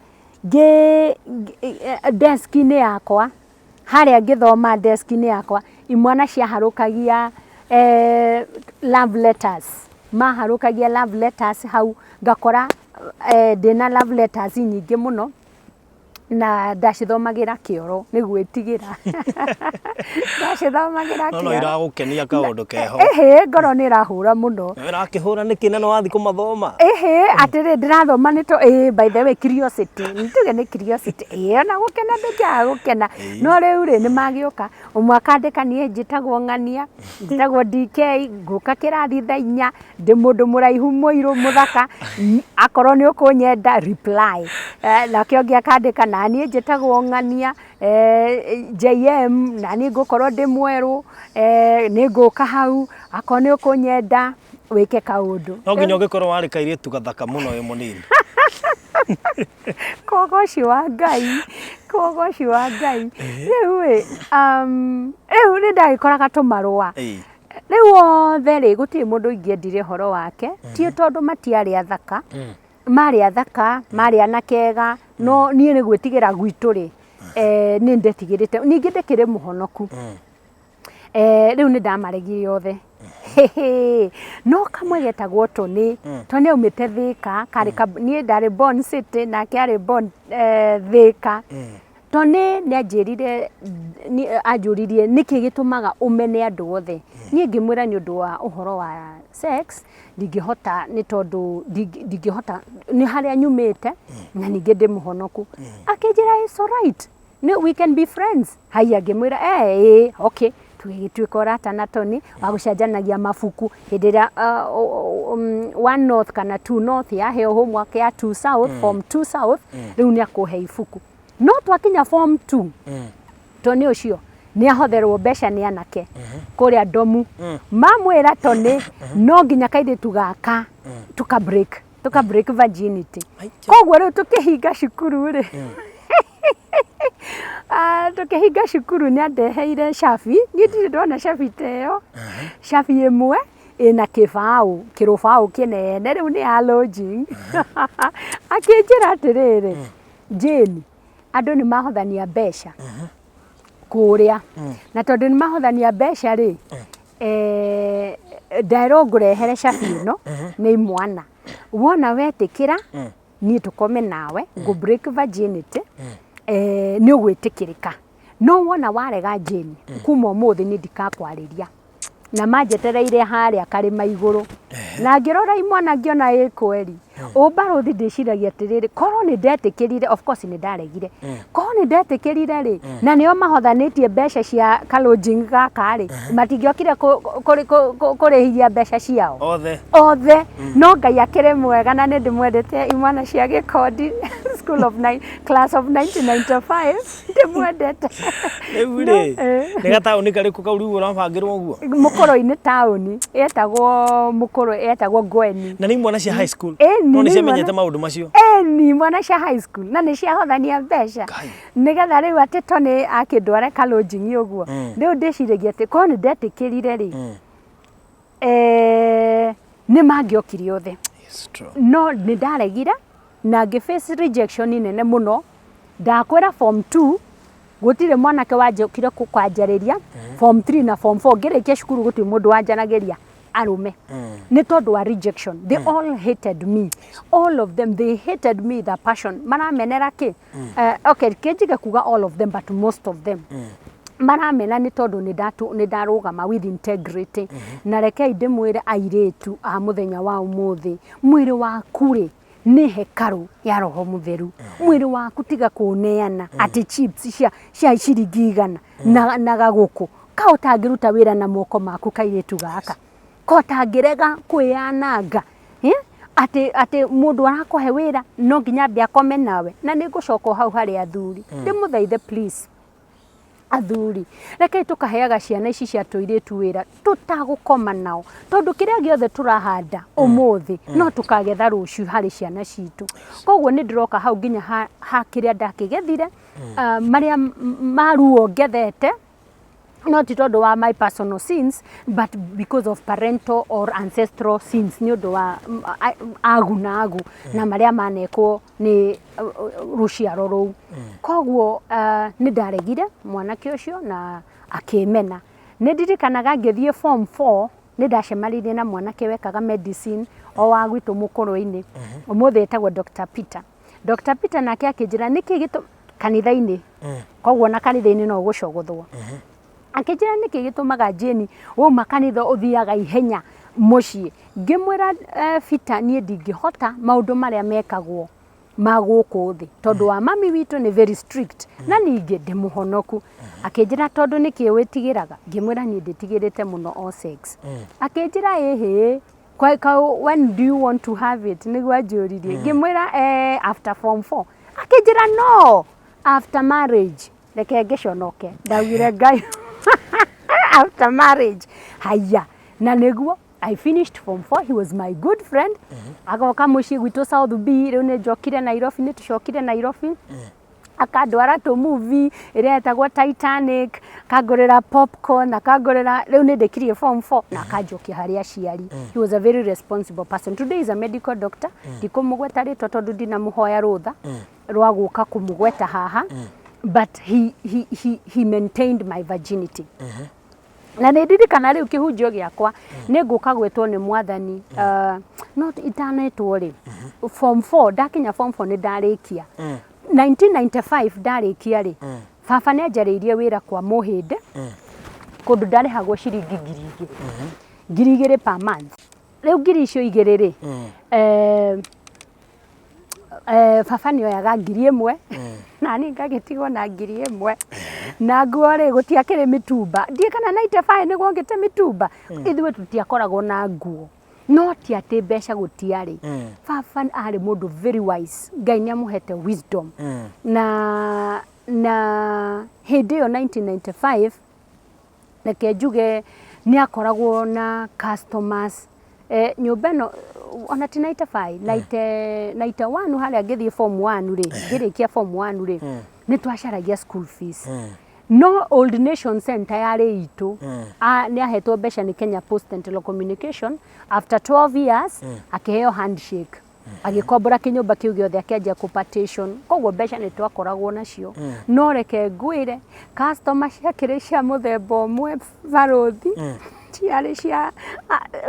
desk-ini yakwa haria ngithoma desk-ini yakwa imwana ciaharukagia love letters maharukagia love letters hau ngakora ndina love letters nyingi muno na ndacithomagira kioro ni gwitigira ndacithomagira kioro no iragukenia kaundu keho ngoro ni irahura muno irakihura niki na no wathi kumathoma atiri ndirathoma ni to by the way curiosity nituge ni curiosity na gukena ndija gukena no riu ri ni magiuka umwe akandika nie njitagwo ng'ania njitagwo DK nguka kirathi thaa 4 ndi mundu muraihu muiru muthaka akorwo ni ukunyenda reply na kiongi akandika na nie njitagwo ng'ania JM na ni ngukorwo ndi mweru ni nguka hau akorwo ni ukunyenda wike kaundu no nginya ungikorwo wari kairitu gathaka muno we munini kogoci wa Ngai riu ni ndagikoraga tumarua riu othe ri gutiri mundu ingiendire horo wake ti tondu matiari athaka mari athaka mari anakega no nie ni gwitigira gwitu ri ni ndetigirite ningi ndikire muhonoku riu ni ndamaregire othe no kamwe getagwo Tony umite Thika kari nie ndari born city na kari born Thika Tone nĩ anjũririe nĩkĩ gĩtũmaga ũmene andũ othe. Niĩ ngĩmwĩra nĩ ũndũ wa ũhoro wa sex, ndingĩhota nĩ tondũ ndingĩhota nĩ harĩa nyumĩte na ningĩ ndĩ mũhonoku. Akĩnjĩra it's alright. We can be friends. Haya ngĩmwĩra okay. Tũgĩtuĩka ũrata na Tony wa gũcenjanagia mabuku hĩndĩ ĩrĩa 1 North kana 2 North yaheo homework ya 2 South, form 2 South, rĩu nĩ akũhe ibuku. No twakinya form 2, Tony ũcio nĩ ahotherwo mbeca nĩ anake kũrĩa Domu. Mamwĩra Tony no nginya kairĩtu gaka tuka break virginity. Koguo rĩu tũkĩhinga cukuru rĩ tukĩhinga cukuru nĩ andeheire cabi. Niĩ ndirĩ ndona cabi ta ĩyo. Cabi ĩmwe ĩna kĩrũbaũ kĩnene, rĩu nĩ ya lodging. Akĩnjĩra atĩrĩrĩ, Jane, andũ nĩ mahothania mbeca kũrĩa, na tondũ nĩ mahothania mbeca rĩ, nderwo ngũrehere cabi ĩno nĩ imwana. Wona wetĩkĩra niĩ tũkome nawe ngũ break virginity, nĩ ũgwĩtĩkĩrĩka. No wona warega Jane, kuma ũmũthĩ nĩ ndikakwarĩria. Na manjetereire harĩa karĩma igũrũ. Na ngĩrora imwana ngĩona kweri. Ũmbarũthi ndĩciragia atĩrĩrĩ, korwo nĩ ndetĩkĩrire, of course nĩ ndaregire. Korwo nĩ ndetĩkĩrire rĩ, na nĩo mahothanĩtie mbeca cia kalodging gaka rĩ, matingĩokire kũrĩhithia mbeca ciao othe. No Ngai akĩrĩ mwega na nĩ ndĩmwendete imwana cia Gĩkondi class of 1995 ndĩmwendete. Rĩu rĩ, nĩ gataũni karĩkũ kau rĩu ũrabangĩrwo ũguo? Mũkũrũ-inĩ taũni etagwo Ngweni. Na nĩ imwana cia high school? No nĩ ciamenyete maũndũ macio? Nĩ imwana cia high school na nĩ ciahothania mbeca. Nĩgetha rĩu atĩ Tony akĩndwara kalodging ũguo. Rĩu ndĩciragia atĩ korwo nĩ ndetĩkĩrire rĩ, nĩ mangĩokire othe. No nĩ ndaregire na ngĩface rejection nene mũno. Ndakwĩra form 2 gũtirĩ mwanake wanjũkire kwanjarĩria. Form 3 na form 4 ngĩrĩkia cukuru gũtirĩ mũndũ wanjanagĩria arume. Nĩ tondũ wa rejection. They all hated me. All of them, they hated me with a passion. Maramenera kĩ? Okay, kĩnjige kuga all of them, but most of them. Maramena nĩ tondũ nĩ ndarũgama with integrity. Na rekei ndĩmwĩre airĩtu a mũthenya wa ũmũthĩ, mwĩrĩ waku rĩ nĩ hekaru ya Roho Mũtheru. Mwĩrĩ waku tiga kũneana atĩ chips cia ciringi 100 na gagũkũ. Ka ũtangĩruta wĩra na moko maku kairĩtu gaka. Ko tangĩrega kwĩyananga. Atĩ mũndũ arakũhe wĩra no nginya ambe akome nawe. Na nĩ ngũcoka hau harĩ athuri. Ndĩmũthaithe please. Athuri, rekei tũkaheaga ciana ici cia tũirĩtu wĩra tũtagũkoma nao. Tondũ kĩrĩa gĩothe tũrahanda ũmũthĩ no tũkagetha rũciũ harĩ ciana citũ. Koguo nĩ ndĩroka hau nginya ha kĩrĩa ndakĩgethire, marĩa maruo ngethete, not tondũ wa my personal sins, but because of parental or ancestral sins, nĩ ũndũ wa agu na marĩa manekwo nĩ rũciaro rũu. Koguo nĩ ndaregire mwanake ũcio na akĩmena. Nĩ ndirikanaga ngĩthiĩ form 4 nĩ ndacemanirie na mwanake wekaga medicine o wa gwitũ Mũkũrũ-inĩ. Ũmũthĩ etagwo Dr. Peter. Dr. Peter nake akĩnjĩra nĩkĩ kanitha-inĩ. Koguo na kanitha-inĩ no gũcogothwo. Akĩnjĩra nĩkĩ gĩtũmaga Jane wauma kanitha ũthiaga ihenya mũciĩ. Ngĩmwĩra Peter niĩ ndingĩhota maũndũ marĩa mekagwo ma gũkũ thĩ tondũ wa mami witũ nĩ very strict na ningĩ ndĩ mũhonoku. Akĩnjĩra tondũ nĩkĩ wĩtigĩraga? Ngĩmwĩra niĩ ndĩtigĩrĩte mũno o sex. Akĩnjĩra when do you want to have it? Nĩguo anjũririe. Ngĩmwĩra after form 4. Akĩnjĩra no, after marriage. Reke ngĩconoke. Ndaugire Ngai after marriage. Haya. Na nĩguo I finished form 4. He was my good friend. Agoka mũciĩ gwitũ South B. Rĩu nĩ njokire Nairobi, nĩ tũcokire Nairobi. Akandwara tũ movie ĩrĩa etagwo Titanic, akangũrĩra popcorn, akangũrĩra, rĩu nĩ ndĩkirie form 4 na akanjokia harĩ aciari. He was a very responsible person. Today is a medical doctor. Ndikũmũgweta rĩtwa tondũ ndinamũhoya rũtha rwa gũka kũmũgweta haha. But he maintained my virginity. Na nĩ ndirikana rĩu kĩhunjio gĩakwa nĩ ngũka gwĩtwo nĩ mwathani no itanetwo rĩ form 4 ndakinya form 4 nĩ ndarĩkia 1995 ndarikia ri baba nĩ anjarĩirie wĩra kwa Mũhĩndĩ kũndũ ndarĩhagwo ciringi 2,000 per month. Rĩu ngiri icio 2 rĩ baba nĩ oyaga 1,000 na niĩ ngagĩtigwo na 1,000 na nguo rĩ gũtiakĩrĩ mĩtumba. Ndiĩ kana 95 nĩguo ngĩte mĩtumba, ithuĩ tũtiakoragwo na nguo. No ti atĩ mbeca gũtiarĩ. Baba arĩ mũndũ very wise, Ngai nĩ amũhete wisdom. Na hĩndĩ ĩyo 1995 reke njuge nĩ akoragwo na customers nyũmba ĩno ona ti 95 91 harĩa ngĩthiĩ form 1 rĩ ngĩrĩkia form 1 rĩ nĩ twacaragia school fees. No Old Nation Center yarĩ itũ nĩ ahetwo mbeca nĩ Kenya Post and Telecommunication after 12 years akĩheo handshake agĩkombora kĩnyũmba kĩu gĩothe akĩanjia kũ-partition, koguo mbeca nĩ twakoragwo nacio. No reke ngwĩre customer ciakĩrĩ cia mũthemba ũmwe Barothi ciarĩ cia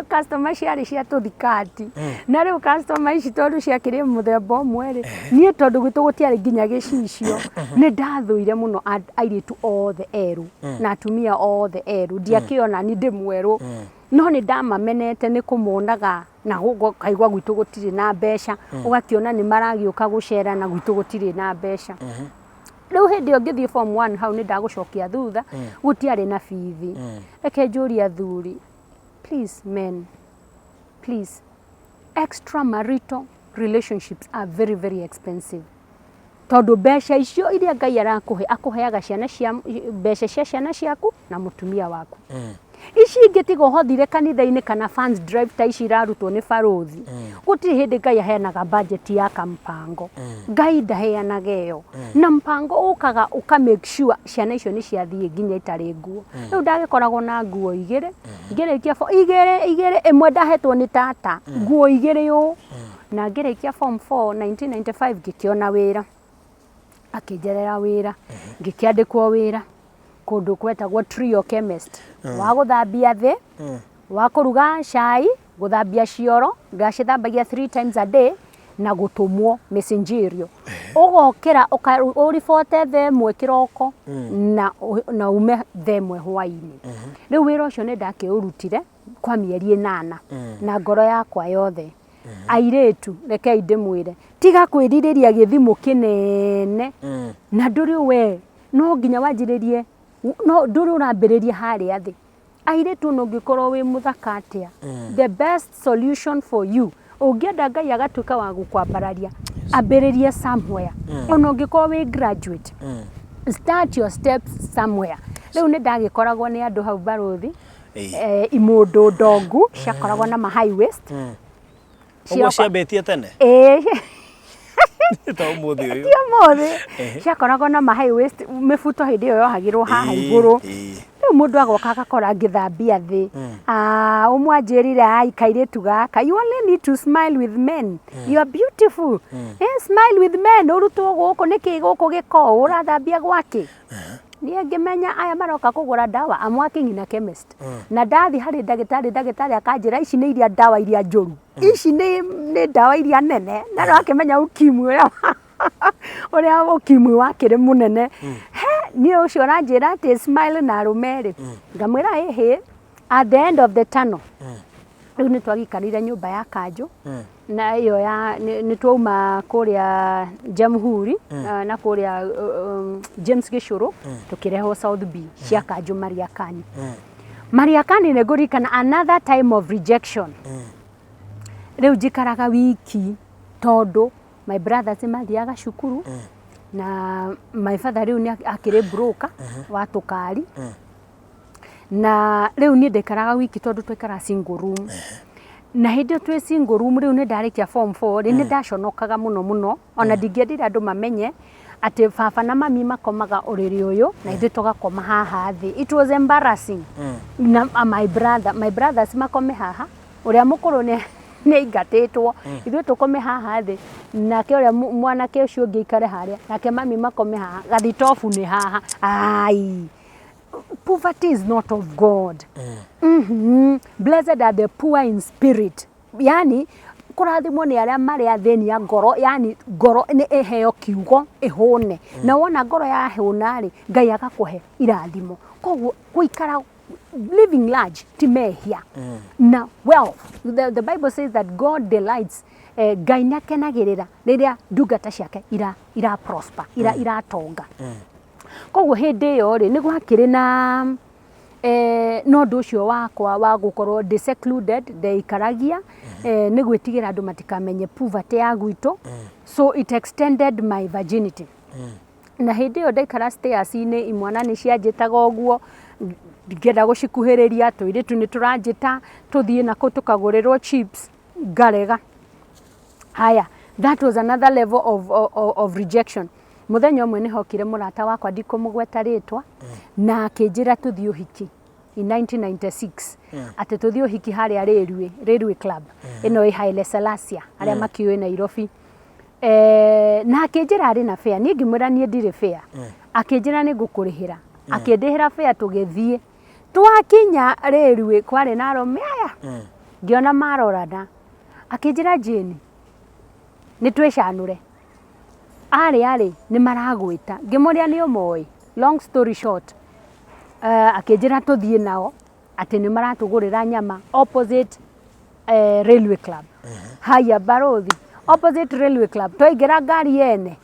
customer ciarĩ cia tũthikati. Na rĩu customer ici tondũ ciakĩrĩ mũthemba ũmwe rĩ niĩ tondũ gwitũ gũtiarĩ nginya gĩcicio nĩ ndathũire mũno airĩtu othe erũ na atumia othe erũ, ndiakĩona ni ndĩ mwerũ. No nĩ ndamamenete nĩ kũmonaga na kaigua gwitũ gũtirĩ na mbeca, ũgakĩona nĩ maragĩũka gũcera na gwitũ gũtirĩ na mbeca. Rĩu hĩndĩ ĩyo ngĩthiĩ form 1 hau nĩ ndagũcokia thutha gũtiarĩ na bithi. Reke njũrie athuri, please men, please, extramarital relationships are very very expensive. Tondũ mbeca icio iria Ngai arakũhe akũheaga mbeca cia ciana ciaku na mũtumia waku. Ici ingĩ tiga ũhothire kanitha-inĩ kana funds drive ta ici irarutwo nĩ Barothi. Gũtirĩ hĩndĩ Ngai aheanaga budget ya kampango. Ngai ndaheanaga ĩyo. Na mpango ũkaga ũka make sure ciana icio nĩ ciathiĩ nginya itarĩ nguo. Rĩu ndagĩkoragwo na nguo 2 ngĩrĩkia 2 ĩmwe ndahetwo nĩ tata nguo 2 ũũ. Na ngĩrĩkia form 4 1995 ngĩkĩona wĩra. Akĩnjerera wĩra ngĩkĩandĩkwo wĩra kũndũ kwetagwo Trio Chemist wa gũthambia thĩ, wa kũruga cai, gũthambia cioro, ngacithambagia 3 times a day na gũtũmwo messengerio. Ũgokĩra ũribote thaa 1 kĩroko na ume thaa 1 hwaĩ-inĩ. Rĩu wĩra ũcio nĩ ndakĩũrutire kwa mĩeri 8 na ngoro yakwa yothe. Airĩtu rekei ndĩmwĩre tiga kwĩrirĩria gĩthimo kĩnene na ndũrĩ we no nginya wanjĩrĩrie no ndũrĩ ũrambĩrĩria harĩa thĩ. Airĩtu no ngĩkorwo wĩ mũthaka atĩa, the best solution for you ũngĩenda Ngai agatuĩka wa gũkwambararia ambĩrĩrie somewhere. Ona ũngĩkorwo wĩ graduate start your steps somewhere. Rĩu nĩ ndagĩkoragwo nĩ andũ hau Barothi imũndũ ndongu ciakoragwo na ma high waist. Ũguo ciambĩtie tene? Ta ũmũthĩ ũyũ. Ti ũmũthĩ. Ciakoragwo na ma high waist mĩbuto hĩndĩ ĩyo yohagĩrwo haha igũrũ. Rĩu mũndũ agoka agakora ngĩthambia thĩ. Ũmwe anjĩrire kairĩtu gaka, you only need to smile with men. You are beautiful. Smile with men. Ũrutwo gũkũ nĩkĩ gũkũ gĩko ũrathambia gwake. Niĩ ngĩmenya aya maroka kũgũra ndawa I'm working in a chemist. Na ndathi harĩ ndagĩtarĩ akanjĩra ici nĩ iria ndawa iria njũru. Ici nĩ ndawa iria nene. Na rakĩmenya ukimwi ũrĩa ukimwi wakĩrĩ mũnene. Niĩ ũcio aranjĩra atĩ smile na arũme-rĩ. Ngamwĩra ĩhĩ at the end of the tunnel. Rĩu nĩ twagĩkarire nyũmba ya kanjũ na ĩyo nĩ twauma kũrĩa Jamhuri na kũrĩa James Gĩcũrũ tũkĩrehwo South B cia kanjũ Mariakani. Mariakani nĩ ngũririkana another time of rejection. Rĩu njikaraga wiki tondũ my brothers mathiaga cukuru na my father rĩu nĩ akĩrĩ broker wa tũkari. Na rĩu niĩ ndekaraga wiki tondũ twekara single room. Na hĩndĩ twĩ single room rĩu nĩ ndarĩkia form 4 nĩ ndaconokaga mũno ona ndingĩendire andũ mamenye atĩ baba na mami makomaga ũrĩrĩ ũyũ na ithuĩ tũgakoma haha thĩ. It was embarrassing. Na my brothers makome haha ũrĩa mũkũrũ nĩ aingatĩtwo ithuĩ tũkome haha thĩ nake ũrĩa mwanake ũcio ũngĩ aikare harĩa nake mami makome haha gathitobu nĩ haha. Poverty is not of God. Blessed are the poor in spirit. Yani kurathimwo ni aria mari atheni ya ngoro, yani ngoro ni eheo kiugo ihune na wona ngoro ya huna ri Ngai agakuhe irathimo. Koguo guikara living large timehia na wealth. The Bible says that God delights Ngai nakenagirira riria ndungata ciake ira prosper, ira tonga. Koguo hindi yo ri ni gwakiri na no ndu ucio wakwa wa gukorwo secluded ndeikaragia ni gwitigira andu matikamenye poverty ya gwito, so it extended my virginity. Na hindi yo ndaikara stairs ini imwana ni cianjitaga uguo ngenda gucikuhiriria tuiritu ni turanjita tuthie nako tukagurirwo chips ngarega. Haya, that was another level of rejection. Muthenya umwe ni hokire murata wakwa ndikumugweta ritwa na akinjira tuthie uhiki in 1996 ati tuthie uhiki haria Railway Club ino i Haile Selassie aria makiuĩ Nairobi. Na akinjira ari na fare, ni ngimwira ni ndire fare, akinjira ni ngukurihira, akindihira fare tugithie. Twakinya Railway kwari na arome aya ngiona marorana, akinjira Jane ni twichanure ari ni maragwita, ngimuria ni umoi. Long story short, akinjira tuthie nao ati ni maratugurira nyama opposite Railway Club. Haya barothi opposite Railway Club twaingira ngari yene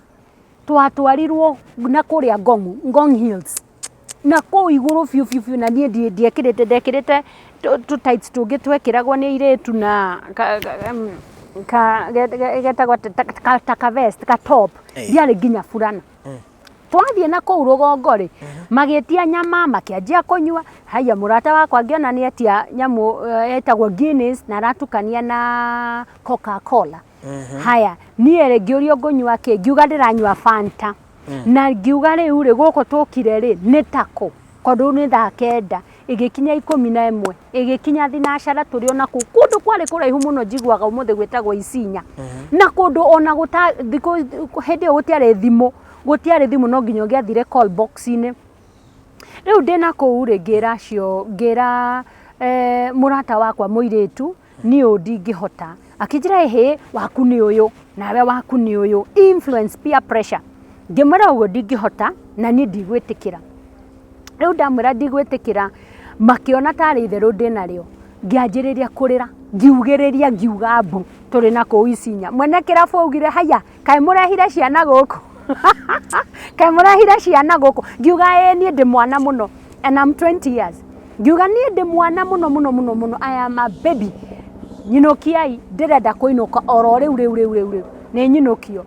twatwarirwo na kuria Ngong Hills na kuu iguru fiu na nie ndekirite tu tights tungi twekiragwo ni iretu na getagwa taka vest ka top ndiari nginya furana. Twathie na kuu rugongo ri magietia nyama makianjia kunyua. Haya murata wakwa ngiona ni etia nyamu etagwo Guinness na ratukania na Coca-Cola. Haya nie ngiurio ngunywa ki, ngiuga ndiranywa Fanta na ngiuga riu ri guko tukire ri ni tako kondu ni thaa kenda igikinya 11 igikinya thinacara turi ona kundu kwari kuraihu muno njiguaga umuthi gwetagwo Isinya na kundu ona guta thiko hindi gutiare thimu no nginya ngiathire call box ine. Riu ndina kuu ri ngira murata wakwa muiritu ni ndingihota, akinjira ehe waku ni uyu nawe waku ni uyu, influence peer pressure. Ngimwira uguo ndingihota na ni ndigwitikira. Riu ndamwira ndigwitikira makiona tari itheru ndinario ngianjiriria kurira ngiugiriria ngiuga mbu turi na kuu Isinya. Mwene kirabu augire haya kae murehire ciana guku kae murehire ciana guku. Ngiuga ni ndi mwana muno and I'm 20 years. Ngiuga ni ndi mwana muno I am a baby. Nyinokiai ndirenda kuinuka oro riu ni nyinukio.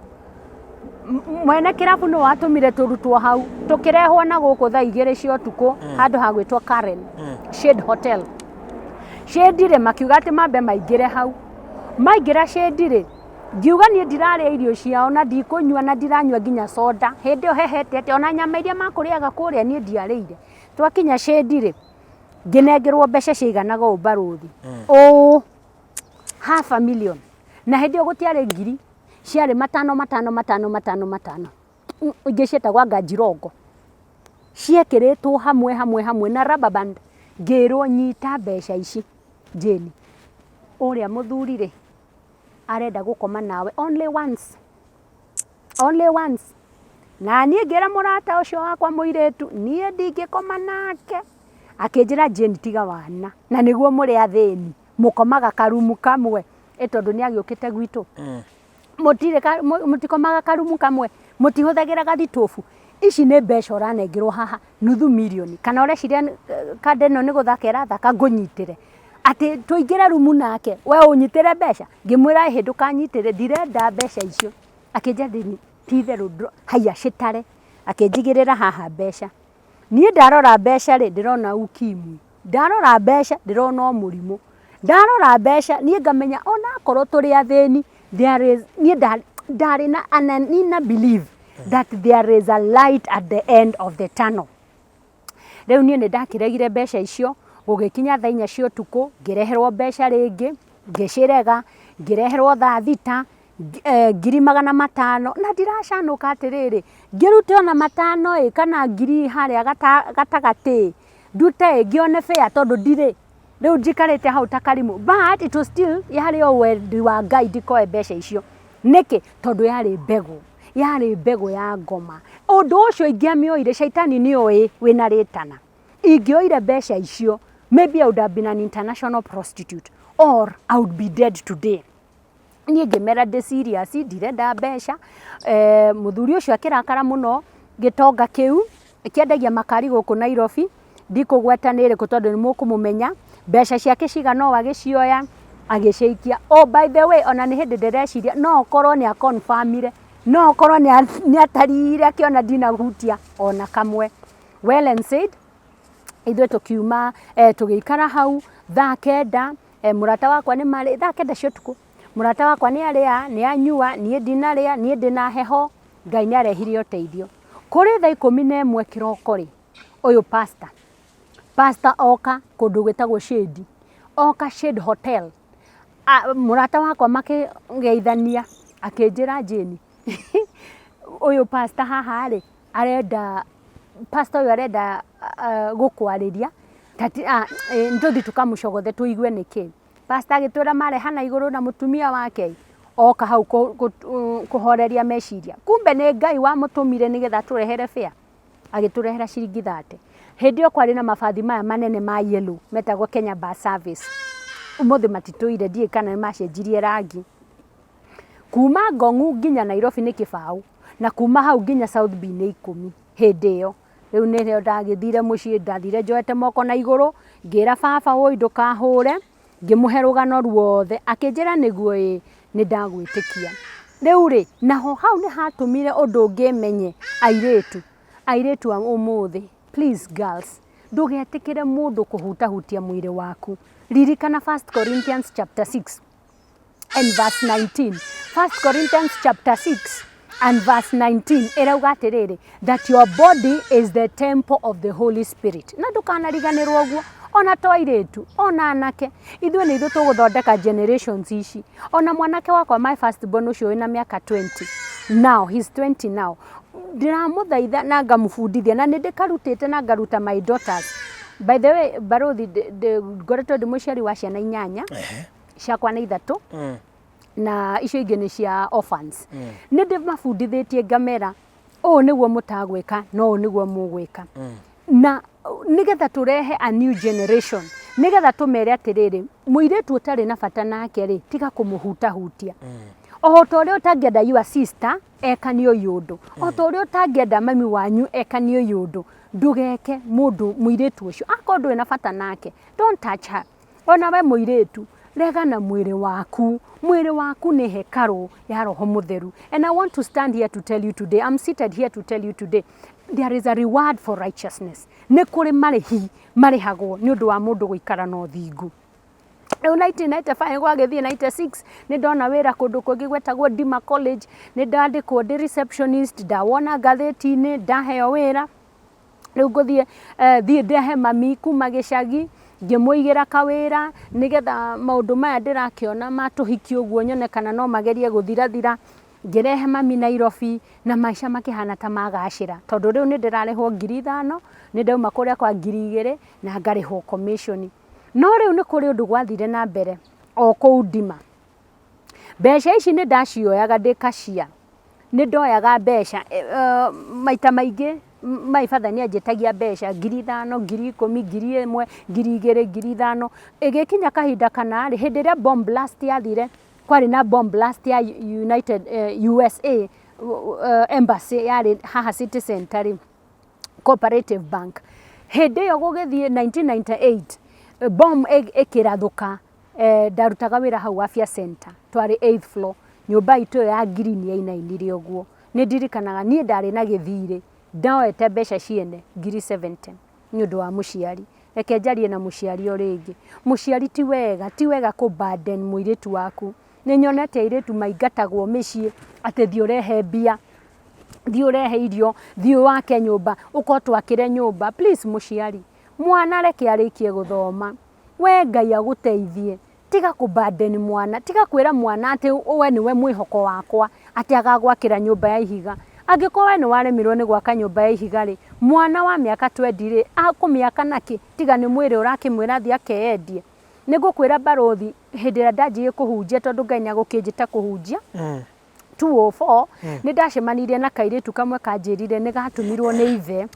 Mwene kirabu no watumire turutwo hau tukirehwo na guku thaa 2 cia utuku handu ha gwitwa Karen Shade Hotel. Shade ri makiuga ati mambe maingire hau, maingira Shade ri ngiuga ni ndiraria irio ciao na ndikunywa na ndiranywa nginya soda. Hindi o hehete ati ona nyama iria makuriaga kuria ni ndiarire. Twakinya Shade ri nginengerwo mbeca ciiganaga ubaruthi $500,000 na hindi o gutiare ngiri ciari 5,000 ingi cietagwa Ganjirongo ciekiritwo hamwe na rubber band. Ngirwo nyita mbeca ici Jane, uria muthuri ri arenda gukoma nawe only once. Na nie ngira murata ucio wakwa muiritu nie ndingikoma nake. Akinjira Jane tiga wana na niguo muri atheni mukomaga karumu kamwe tondu ni agiukite gwitu mutikomaga karumu kamwe mutihuthagira gathitofu. Ici ni mbeca uranengirwo haha $500,000 kana ureciria kade no ni guthaka irathaka ngunyitire ati tuingire rumu nake we unyitire mbeca. Ngimwira he ndukanyitire ndirenda mbeca icio. Akinja ndini titheru haya citare akinjigirira haha mbeca. Nie ndarora mbeca ri ndirona ukimwi, ndarora mbeca ndirona murimu, ndarora mbeca nie ngamenya ona korwo turi atheni there is darina ananina believe that there is a light at the end of the tunnel. Riu nie ni ndakiregire mbeca icio gugikinya thaa 4 cia utuku ngireherwo mbeca ringi ngicirega ngireherwo thaa 6 $500,000 na ndiracanuka atiriri ngirute ona 5 kana ngiri haria gatagati ndute ngione fare tondu ndire riu njikarite hau ta Karimu, but it was still yari o wendi wa Ngai ndikoe mbeca icio. Niki tondu yari mbegu ya ngoma. Undu ucio ingiamioire shaitani nioi wina ritana. Ingioire mbeca icio, maybe I would have been an international prostitute or I would be dead today. Niĩ ngĩmera ndĩ serious ndirenda mbeca. Muthuri ũcio akirakara muno, gitonga kiu kiendagia makari gũkũ Nairobi, ndikũgweta nĩ ĩrĩkũ tondũ nĩ mũkũmũmenya. Mbeca ciake cigana ũũ agĩcioya agĩcikia. Oh, by the way, ona nĩ hĩndĩ ndĩreciria no okorwo nĩ confirmire, no okorwo nĩ atarire akiona ndinahutia ona kamwe. Well and said, ithuĩ tukiuma tũgĩikara hau thaa kenda, murata wakwa nĩ marĩ thaa kenda cia ũtukũ. Murata wakwa nĩ arĩa, nĩ anyua, niĩ ndinarĩa, niĩ ndĩna heho, Ngai nĩ arehire ũteithio. Kũrĩ thaa 11 kĩroko rĩ, ũyũ pastor oka kũndũ gwĩtagwo Shade. Oka Shade Hotel. Murata wakwa makĩgeithania akĩnjĩra Jane, ũyũ pastor haha rĩ arenda, pastor ũyũ arenda gũkwarĩria nĩtũthiĩ tũkamũcogothe tũigue nĩkĩ. Pastor agĩtwĩra marehana igũrũ na mũtumia wake oka hau kũhoreria meciria. Kumbe nĩ Ngai wamũtũmire nĩgetha tũrehere fare. Agĩtũrehera ciringi 30. Hĩndĩ ĩyo kwarĩ na mabathi maya manene ma yellow metagwo Kenya Bus Service. Ũmũthĩ matitũire, ndiĩ kana macenjirie rangi. Kuma Ngong'u nginya Nairobi nĩ kĩbaũ, na kuma hau nginya South B nĩ 10 hĩndĩ ĩyo. Rĩu nĩrĩo ndagĩthire mũciĩ, ndathire njoete moko na igũrũ, ngĩra baba woi ndũkahũre, ngĩmũhe rũgano ruothe, akĩnjĩra nĩguo ĩ nĩ ndagwĩtĩkia. Rĩu rĩ, naho hau nĩ hatũmire ũndũ ũngĩ menye airĩtu a ũmũthĩ, please girls, ndũgetĩkĩre mũndũ kũhutahutia mwĩrĩ waku. Ririkana 1 Corinthians chapter 6 and verse 19. 1 Corinthians chapter 6 and verse 19 irauga atiriri, that your body is the temple of the Holy Spirit. Na ndukanariganirwo uguo, ona to airĩtu, ona anake, ithuĩ nĩ ithuĩ tũgũthondeka generations ici. Ona mwanake wakwa my first born ũcio wĩna mĩaka 20, now he's 20 now, ndiramũthaitha na ngamũbundithia, na nĩ ndĩkarutĩte na ngaruta my daughters. By the way, Barothi ngoretwo ndĩ mũciari wa ciana 8, ciakwa nĩ 3, na icio ingĩ nĩ cia orphans. Nĩ ndĩmabundithĩtie ngamera, ũũ nĩguo mũtagwĩka, no ũũ nĩguo mũgwĩka. Na nigetha turehe a new generation, nigetha tumere atiriri, muiretu utari na bata nake ri, tiga kumuhutahutia. Oho to uri utangenda your sister ekani uyu undu, oho to uri utangenda mami wanyu ekani uyu undu, ndugeke mundu muiretu ucio akorwo ina bata nake, don't touch her. Ona we muiretu, rega na mwiri waku ni hekaru ya Roho Mutheru. And I want to stand here to tell you today, I'm seated here to tell you today, there is a reward for righteousness. Nĩ kũrĩ marĩhi marĩhagwo nĩ ũndũ wa mũndũ gũikara na ũthingu. Rĩu 1995 gwagĩthiĩ 96 nĩ ndona wĩra kũndũ kũngĩ gwetagwo Dima College, nĩ ndandĩkwo ndĩ receptionist, ndawona ngathĩti-inĩ, ndaheo wĩra. Rĩu ngũthiĩ thiĩ ndehe mami kuma gĩcagi, ngĩmũigĩra kawĩra nĩgetha maũndũ maya ndĩrakĩona matũhiki ũguo nyone kana no magerie gũthirathira. Ngĩrehe mami Nairobi na maica makĩhana ta magacĩra, tondũ rĩu nĩ ndĩrarĩhwo 5,000, nĩ ndauma kũrĩa kwa 2,000 na ngarĩhwo commission. No rĩu nĩ kũrĩ ũndũ gwathire na mbere o kũu Dima. Mbeca ici nĩ ndacioyaga ndĩkacia, nĩ ndoyaga mbeca maita maingĩ my father nĩ anjĩtagia mbeca 5,000, 10,000, 1,000, 2,000, 5,000. Ĩgĩkinya kahinda kana rĩ, hĩndĩ ĩrĩa bomb blast yathire, kwari na bomb blast ya United USA embassy yarĩ haha City Center Cooperative Bank. Hĩndĩ ĩyo gũgĩthiĩ 1998 bomb ĩkĩrathũka, ndarutaga wĩra hau Afya Center, twarĩ 8th floor, nyũmba itũ ya green yainainire ũguo. Nĩ ndirikanaga niĩ ndarĩ na gĩthirĩ, ndaoete mbeca ciene 70,000 nĩ ũndũ wa mũciari. Reke njarie na mũciari o rĩngĩ. Mũciari ti wega kũ-burden mũirĩtu waku. Nĩ nyonete airĩtu maingatagwo mĩciĩ atĩ thiĩ ũrehe mbia, thiĩ ũrehe irio, thiĩ wake nyũmba, ũkorwo twakĩre nyũmba. Please mũciari, mwana reke arĩkie gũthoma, we Ngai agũteithie, tiga kũ-burden mwana, tiga kwĩra mwana atĩ we nĩwe mwĩhoko wakwa, atĩ agagwakĩra nyũmba ya ihiga. angĩkorwo we nĩ waremirwo nĩ gwaka nyũmba ya ihiga rĩ, mwana wa mĩaka 20 rĩ akũmĩaka nakĩ tiga nĩ mwĩrĩ ũrakĩmwĩra thiĩ akeyendie. Nĩ ngũkwĩra Barothi hĩndĩ ĩrĩa ndanjirie kũhunjia tondũ Ngai nĩagũkĩnjĩta kũhunjia 204 nĩ ndacemanirie na kairĩtu kamwe kanjĩrire nĩ gatũmirwo nĩ ithe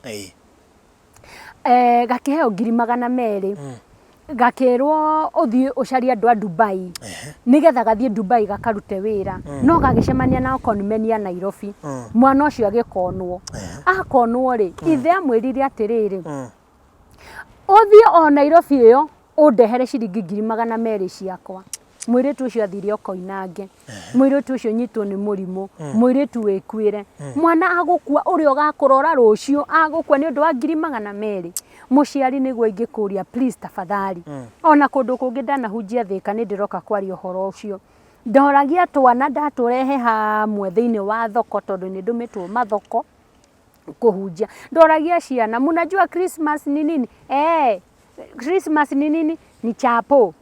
gakĩheo 200,000 gakĩrwo ũthiĩ ũcarie andũ a Dubai nĩgetha gathiĩ Dubai gakarute wĩra no gagĩcemania na conmen ya Nairobi mwana ũcio agĩkonwo akonwo rĩ ithe amwĩrire atĩrĩrĩ ũthiĩ o Nairobi ĩyo ũndehere ciringi 200,000 ciakwa. Mũirĩtu ũcio athire okoinange, mũirĩtu ũcio nyitwo nĩ mũrimũ, mũirĩtu wĩkuĩre, mwana agũkua ũrĩa ũgakũrora rũciũ agũkua nĩ ũndũ wa 200,000. Mũciari nĩguo ingĩkũria please tafadhali. Ona kũndũ kũngĩ ndanahunjia Thĩka nĩ ndĩroka kwaria ũhoro ũcio. Ndoragia twana ndatũrehe hamwe thĩinĩ wa thoko tondũ nĩ ndũmĩtwo mathoko kũhunjia. Ndoragia ciana, mnajua Christmas ni nini? Christmas ni nini? Ni chapo.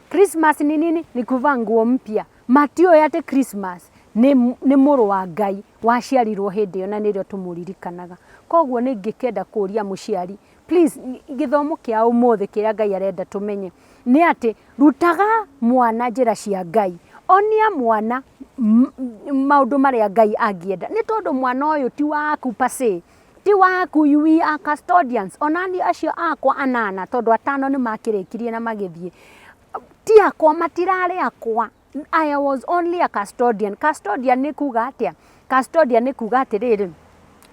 Christmas ni nini? Ni kuvaa nguo mpya. Matio yate Christmas ni mũrũ wa Ngai waciarirwo hĩndĩ ĩyo na nĩrĩo tũmũririkanaga. Koguo nĩ ngĩkenda kũria mũciari please gĩthomo kĩa ũmũthĩ kĩrĩa Ngai arenda tũmenye nĩ atĩ rutaga mwana njĩra cia Ngai. Onia mwana maũndũ marĩa Ngai angĩenda. Nĩ tondũ mwana ũyũ ti waku pase. Ti waku, we are custodians. Onani acio akwa anana tondũ 5 nĩ makĩrĩkirie na magĩthiĩ. Ti akwa matirarĩ akwa. I was only a custodian. Custodian nĩ kuga atĩa? Custodian nĩ kuga atĩrĩrĩ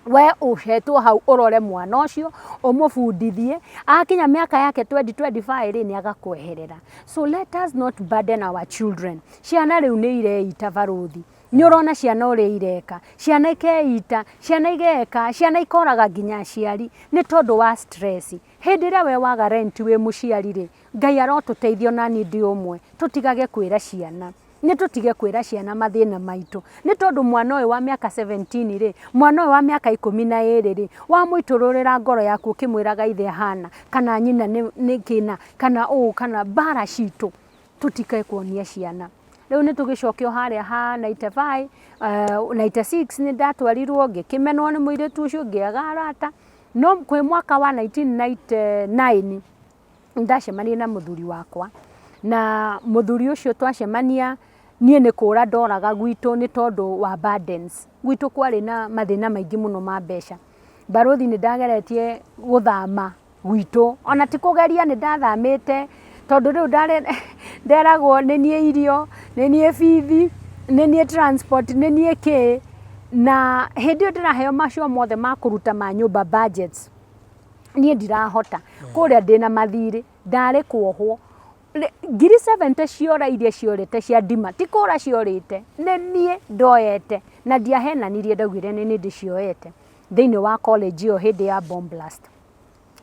we ũhetwo hau ũrore mwana ũcio ũmũbundithie akinya mĩaka yake 20-25 rĩ nĩ agakweherera. So let us not burden our children. Ciana rĩu nĩ ireita Barothi. Nĩ ũrona ciana ũrĩa ireka, ciana ikeita, ciana igeka, ciana ikoraga nginya aciari nĩ tondũ wa stress. Hĩndĩ ĩrĩa we waga rent wĩ mũciari rĩ Ngai arotũteithio na niĩ ndĩ ũmwe tũtigage kwĩra ciana. Nĩ tũtige kwĩra ciana mathĩna maitũ nĩ tondũ mwana ũyũ wa mĩaka 17 rĩ mwana ũyũ wa mĩaka 12 rĩ wamũitũrũrĩra ngoro yaku ũkĩmwĩraga ithe hana kana nyina nĩ kĩna kana kana bara citũ tũtikae kuonia ciana. Rĩu nĩ tũgĩcokio harĩa ha 95 96 nĩ ndatwarirwo ngĩkĩmenwo nĩ mũirĩtu ũcio ngĩaga arata no kwĩ mwaka wa 1999 ndacemania na mũthuri wakwa na mũthuri ũcio twacemania niĩ nĩ kũra ndoraga gwitũ nĩ tondũ wa burdens. Gwitũ kwarĩ na mathĩna maingĩ mũno ma mbeca. Barothi nĩ ndageretie gũthama gwitũ ona ti kũgeria nĩ ndathamĩte tondũ rĩu nderagwo nĩ niĩ irio nĩ niĩ bithi nĩ niĩ transport nĩ niĩ kĩ na hĩndĩ ĩyo ndĩraheo macio mothe ma kũruta ma nyũmba budgets niĩ ndirahota kũrĩa ndĩna mathirĩ ndarĩ kuohwo 70 ciora iria ciorĩte cia ndima ti kũra ciorĩte nĩ niĩ ndoyete na ndiahenanirie ndaugire nĩ ndĩcioete thĩinĩ wa college ĩyo hĩndĩ ya bomb blast.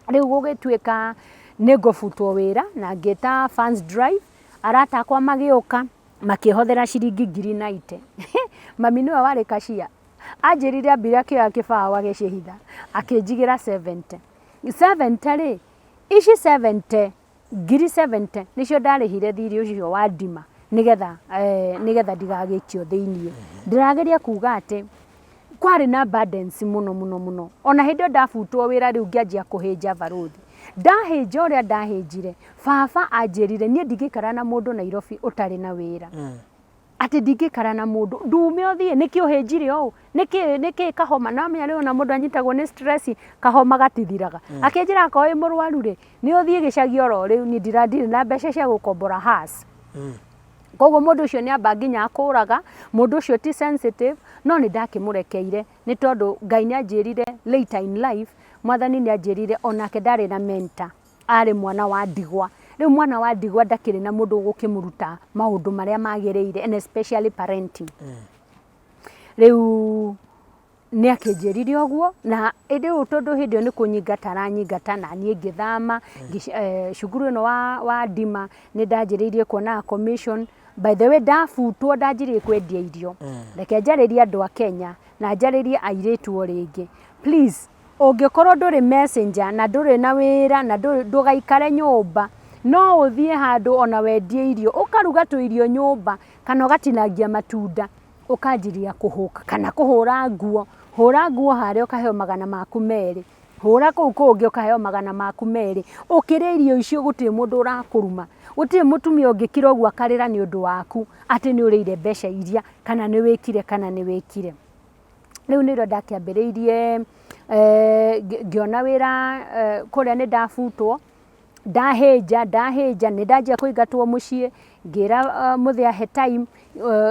Rĩu gũgĩtuĩka nĩ ngũbutwo wĩra na ngĩta fans drive arata akwa magĩũka makĩhothera ciringi 90. Mami nĩwe warĩ cashier anjĩrire ambire akĩoya kĩbaũ agĩcihitha akĩnjigĩra 70 rĩ ici 70 nĩcio ndarĩhire thirĩ ũcio wa ndima nĩgetha ndigagĩikio thĩinĩ. Ndĩrageria kuga atĩ kwarĩ na burdens mũno ona hĩndĩ ndabutwo wĩra rĩu ngĩanjia kũhĩnja Barothi ndahĩnja ũrĩa ndahĩnjire baba anjĩrire niĩ ndingĩikara na mũndũ Nairobi ũtarĩ na wĩra atĩ ndingĩikara na mũndũ ndume ũthiĩ nĩkĩ ũhĩnjire ũũ nĩkĩ kahoma na mĩarĩ ona mũndũ anyitagwo nĩ stress kahoma gatithiraga akĩnjĩra ko ĩ mũrwaru rĩ nĩ ũthiĩ gĩcagi oro rĩu niĩ ndirandirĩ na mbeca cia gũkombora has. Koguo mũndũ ũcio nĩ amba nginya akũraga mũndũ ũcio ti sensitive no nĩ ndakĩmũrekeire nĩ tondũ Ngai nĩ anjĩrire later in life mwathani nĩ anjĩrire onake ndarĩ na mentor arĩ mwana wa ndigwa. Rĩu mwana wa ndigwa ndakĩrĩ na mũndũ ũgũkĩmũruta maũndũ marĩa magĩrĩire and especially parenting. Rĩu nĩ akĩnjĩrire ũguo na rĩu tondũ hĩndĩ ĩyo nĩ kũnyingata aranyingata na niĩ ngĩthama cukuru ĩno wa ndima nĩ ndanjĩrĩirie kuonaga commission. By the way ndabutwo ndanjĩrĩirie kwendia irio reke njarĩrie andũ a Kenya na njarĩrie airĩtu o rĩngĩ please ũngĩkorwo ndũrĩ messenger na ndũrĩ na wĩra na ndũgaikare nyũmba no ũthiĩ handũ ona wendie irio ũkaruga tũirio nyũmba kana ũgatinagia matunda ũkanjiria kũhũka kana kũhũra nguo hura nguo harĩa ũkaheo 200 hura kũu kũngĩ ũkaheo 200 ũkĩrĩa irio icio gũtirĩ mũndũ ũrakũruma gũtirĩ mũtumia ũngĩkira ũguo akarĩra nĩ ũndũ waku atĩ nĩ ũrĩire mbeca iria kana nĩ wĩkire rĩu nĩrĩo ndakĩambĩrĩirie ngĩona wĩra kũrĩa nĩ ndabutwo ndahĩnja nĩ ndanjia kũingatwo mũciĩ ngĩra mũthĩ ahe time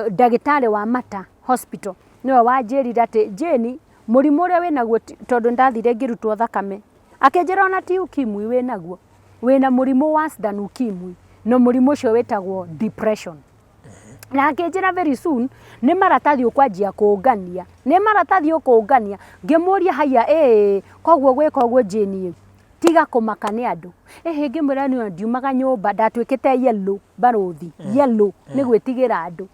ndagĩtarĩ wa Mata Hospital nĩwe wanjĩrire atĩ Jane mũrimũ ũrĩa wĩnaguo tondũ ndathire ngĩrutwo thakame akĩnjĩra ona ti ukimwi wĩnaguo wĩna mũrimũ worse than ukimwi no mũrimũ ũcio wĩtagwo depression na akĩnjĩra very soon nĩ maratathi ũkwanjia kũngania ngĩmũria haya koguo gwĩka ũguo Jane tiga kũmaka nĩ andũ ngĩmwĩra nĩ ndiumaga nyũmba ndatuĩkĩte yellow barothi yellow nĩ gwĩtigĩra andũ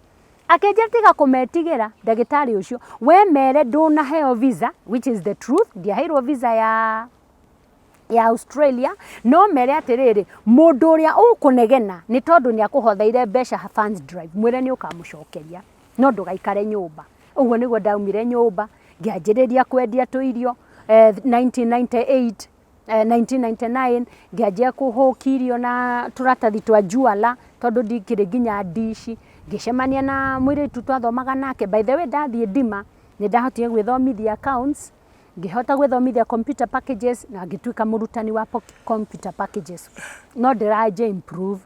akĩnjĩra tiga kũmetigĩra ndagĩtarĩ ũcio we mere ndũnaheo visa which is the truth ndiaheirwo visa ya Australia no mere atĩrĩrĩ mũndũ ũrĩa ũkũnegena nĩ tondũ nĩ akũhotheire mbeca funds drive mwĩre nĩ ũkamũcokeria no ndũgaikare nyũmba ũguo nĩguo ndaumire nyũmba ngĩanjĩrĩria kwendia tũirio 1999 ngĩanjia kũhũkirio na tũratathi twa juala tondũ ndikĩrĩ nginya ndici ngĩcemania na mũirĩtu twathomaga nake by the way ndathiĩ ndima nĩ ndahotire gwĩthomithia accounts ngĩhota gwĩthomithia computer packages na ngĩtuĩka mũrutani wa computer packages no ndĩraje improve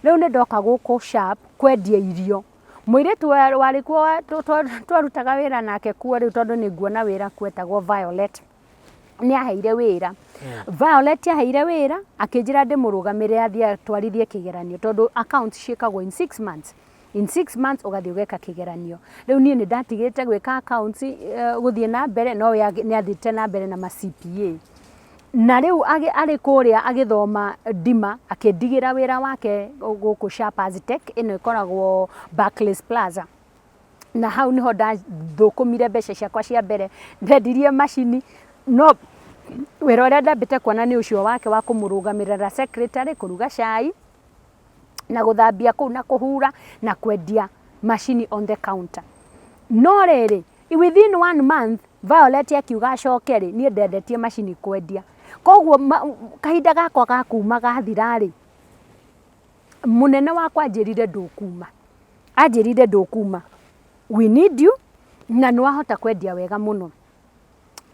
rĩu nĩ ndoka gũkũ sharp kwendia irio mũirĩtu warĩ kuo twarutaga wĩra nake kuo rĩu tondũ nĩ nguona wĩra kwetagwo Violet nĩ aheire wĩra Violet aheire wĩra akĩnjĩra ndĩmũrũgamĩrĩre athiĩ twarithie kĩgeranio tondũ accounts ciĩkagwo in 6 months ũgathiĩ ũgeka kĩgeranio rĩu niĩ nĩ ndatigĩte gwĩka accounts gũthiĩ na mbere no nĩ athiĩte na mbere na ma CPA na rĩu arĩ kũrĩa agĩthoma ndima akĩndigĩra wĩra wake gũkũ Sharp Aztec ĩno ĩkoragwo Barclays Plaza na hau niho ndathũkũmire mbeca ciakwa cia mbere ndendirie macini no wĩra ũrĩa ndambĩte kuona nĩ ũcio wake wa kũmũrũgamĩrĩra secretary kũruga cai na gũthambia kũu na kũhura na kwendia macini on the counter no rĩrĩ within 1 month Violet akiuga acoke rĩ niĩ ndendetie macini kwendia koguo kahinda gakwa gakuma gathira-rĩ mũnene wakwa anjĩrire ndũkuma we need you na nĩwahota kwendia wega mũno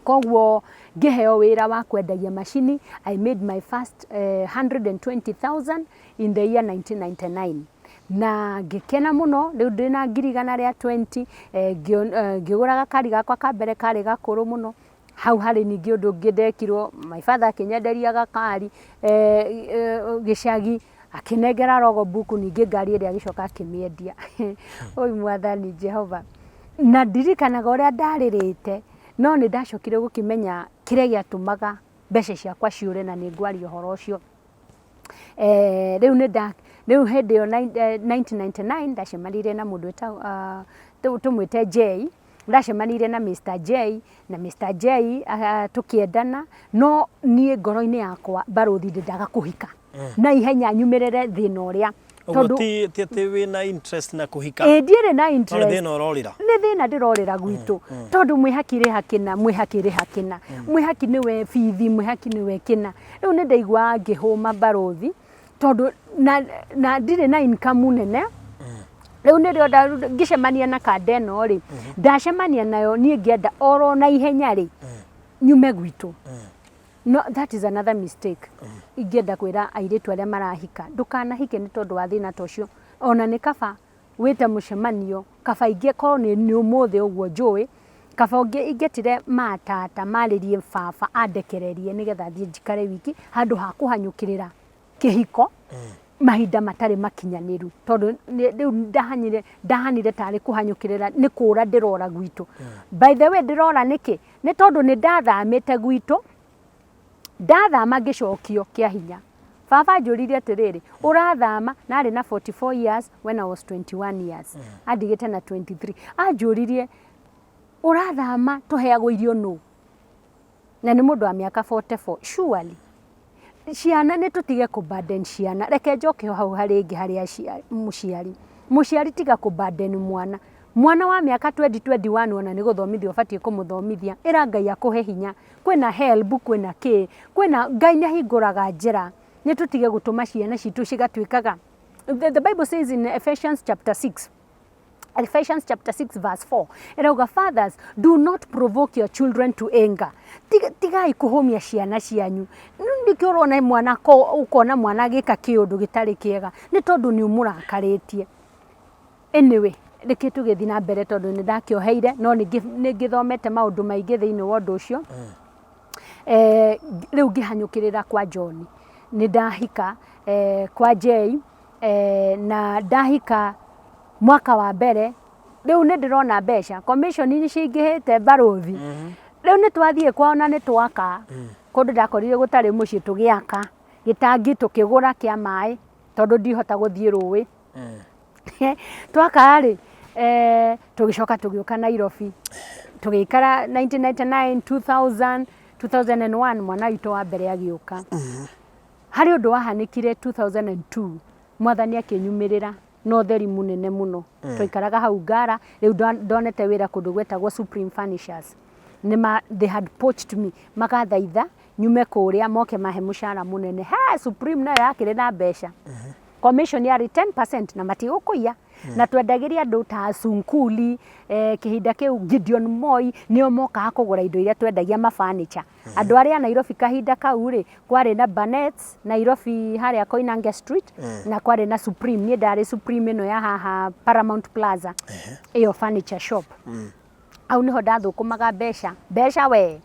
koguo ngĩheo wĩra wa kwendagia macini I made my first 120,000 in the year 1999 na ngĩkena mũno rĩu ndĩna ngirigana rĩa 20 ngĩgũra gakari gakwa ka mbere karĩ gakũrũ mũno hau harĩ ningĩ ũndũ ũngĩ ndekirwo my father akĩnyenderia gakari gĩcagi akĩnengera logbook ningĩ ngari ĩrĩa agĩcoka akĩmĩendia oi mwathani Jehova na ndirikanaga ũrĩa ndarĩrĩte no nĩ ndacokire gũkĩmenya kĩrĩa gĩatũmaga mbeca ciakwa ciũre na nĩ ngwaria ũhoro ũcio rĩu hĩndĩ ĩyo 1999 ndacemanirie na mũndũ tũmwĩte J ndacemanirie na Mr. J na Mr. J tũkĩendana no niĩ ngoro-inĩ yakwa barothi ndendaga kũhika na ihenya nyumĩrĩre thĩna ũrĩa tondũ ti wĩna interest na kũhika ndirĩ na interest nĩ thĩna ũrorĩra nĩ thĩna ndĩrorĩra gwitũ tondũ mwĩhaki rĩ hakĩna mwĩhaki nĩwe bithi mwĩhaki nĩwe kĩna rĩu nĩ ndaigua ngĩhũma barothi tondũ na ndirĩ na income nene rĩu nĩrĩo ngĩcemania na kanda ĩno rĩ ndacemania nayo niĩ ngĩenda oro na ihenya rĩ nyume gwitũ no that is another mistake ingĩenda kwĩra airĩtu arĩa marahika ndũkanahike nĩ tondũ wa thĩna ta ũcio ona nĩ kaba wĩte mũcemanio kaba ingĩkorwo nĩ ũmũthĩ ũguo njũĩ kaba ingĩtire matata marĩrie baba andekererie nĩgetha thiĩ njikare wiki handũ ha kũhanyũkĩrĩra kĩhiko mahinda matarĩ makinyanĩru tondũ rĩu ndahanire tarĩ kũhanyũkĩrĩra nĩ kũra ndĩrora gwitũ by the way ndĩrora nĩkĩ nĩ tondũ nĩ ndathamĩte gwitũ ndathama ngĩcokio kĩa hinya baba njũririe atĩrĩrĩ ũrathama narĩ na 44 years when I was 21 years andigĩte na 23 anjũririe ũrathama tũheagwo irio nũ na nĩ mũndũ wa mĩaka 44 surely ciana nĩ tũtige kũburden ciana reke njoke hau harĩ ĩngĩ harĩa mũciari tiga kũburden mwana mwana wa miaka 2021 ona ni guthomithio batie kumuthomithia ira Ngai akuhe hinya kwina help kwina ki kwina Ngai ni hinguraga njira ni tutige gutuma ciana citu cigatwikaga. The Bible says in Ephesians chapter 6 verse 4, erauga, fathers, do not provoke your children to anger. Tigai kuhumia ciana cianyu. Ndikio urona mwana ukona mwana gika kiundu gitari kiega ni tondu ni umurakarĩtie. Anyway, reke tugethi na mbere tondu ni ndakioheire no ni ngithomete maundu maingi thiini wa undu ucio. Riu ngihanyukirira kwa John ni ndahika kwa Jay na ndahika mwaka wa mbere riu ni ndirona mbeca commission ni cingihite baruthi riu ni twathie kwao na ni twaka kundu ndakorire gutari mucii tugiaka gitangi tukigura kia mai tondu ndihota guthie ruwi twaka ri tugicoka tugiuka Nairobi tugikara 1999 2001 mwana witũ wa mbere agiuka hari undu wahanikire 2002 mwathani akinyumirira no theri munene muno twaikaraga hau Ngara riu ndonete wira kundu gwetagwo Supreme Furnishers they had poached me magathaitha nyume kuria moke mahe mushara munene Supreme nayo yakire na mbeca commission yari 10% na matigukuia na twendagiria andu ta Sunkuli kihinda kiu Gideon Moi nio moka kugura indo iria twendagia mafurniture andu aria Nairobi kahinda kau ri kwari na Barnett's Nairobi haria Koinange Street na kwari na Supreme ni ndari Supreme ino ya haha Paramount Plaza iyo furniture shop au niho ndathukumaga mbeca we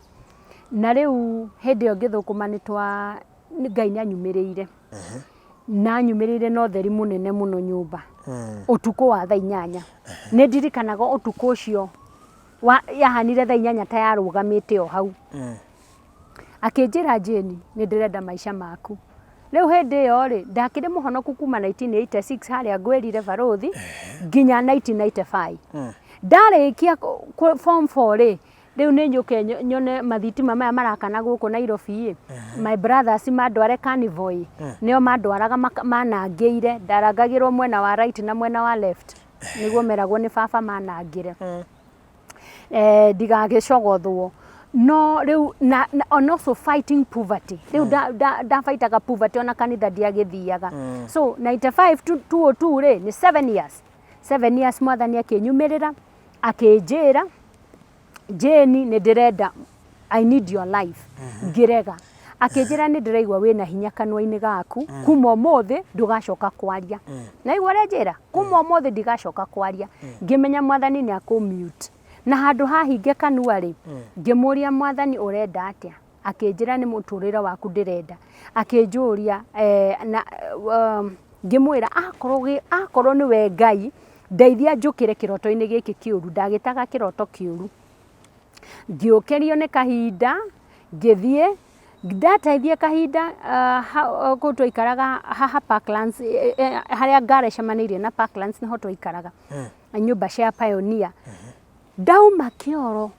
na riu hindi yo ngithukuma nitwa Ngai ni anyumiriire na nyumirire no theri munene muno nyumba utuko wa thaa 8 ni ndirikanaga utuko ucio yahanire thaa 8 ta yarugamite o hau akinjira Jane ni ndirenda maisha maku riu hindi yo ri ndakire muhonoku kuma 1986 haria ngwerire baruthi nginya 1995 ndarikia form 4 ri riu ni njuke nyone mathitima maya marakana guku Nairobi my brothers mandware Carnival nio mandwaraga manangeire ndarangagirwo mwena wa right na mwena wa left niguo meragwo ni baba manangire ndigagicogothwo no riu na also fighting poverty riu da fightaga poverty ona kanitha ndiagithiaga so 95 to 2002 ri ni 7 years mwathani akinyumirira akinjira Jeni ni ndirenda I need your life ngirega akinjira ni ndiraigwa wina hinya kanwa-ini gaku kuma umuthi ndugacoka kwaria na igwa njira kuma umuthi ndigacoka kwaria ngimenya mwathani ni akumute na handu hahinge kanua ri ngimuria mwathani urenda atia akinjira ni muturira waku ndirenda akinjuria na ngimwira akorwo ni we Ngai ndeithia njukire kiroto-ini giki kiuru ndagitaga kiroto kiuru ngiokerio ni kahinda ngithie ndateithie kahinda gutwaikaraga haha Parklands haria Ngara icemanirie na Parklands niho twaikaraga nyumba cia Pioneer ndauma kioro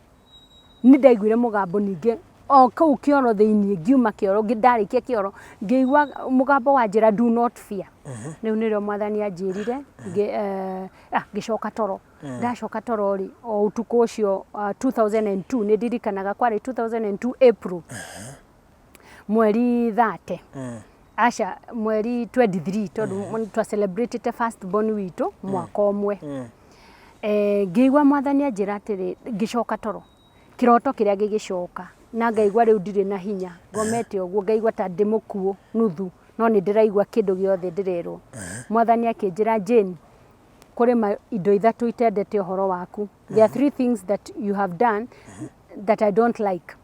ni ndaiguire mugambo ninge o kau kioro thiini ngiuma kioro ndarikia kioro ngiigua mugambo wa njira do not fear riu nirio mwathani anjirire ngicoka toro ndacoka toro ri o utuko ucio 2002 ni ndirikanaga kwari 2002 April mweri 30 acha mweri 23 tondu twa celebrate first born witu mwaka omwe ngiigua mwathani anjira atiri ngicoka toro kiroto kiria gigicoka na ngaigua riu ndire na hinya ngomete uguo ngaigua ta ndimukuo nuthu no ni ndiraigua kindu giothe ndirerwo mwathani akinjira Jane kuri indo ithatu itendete uhoro waku there are 3 things that you have done that I don't like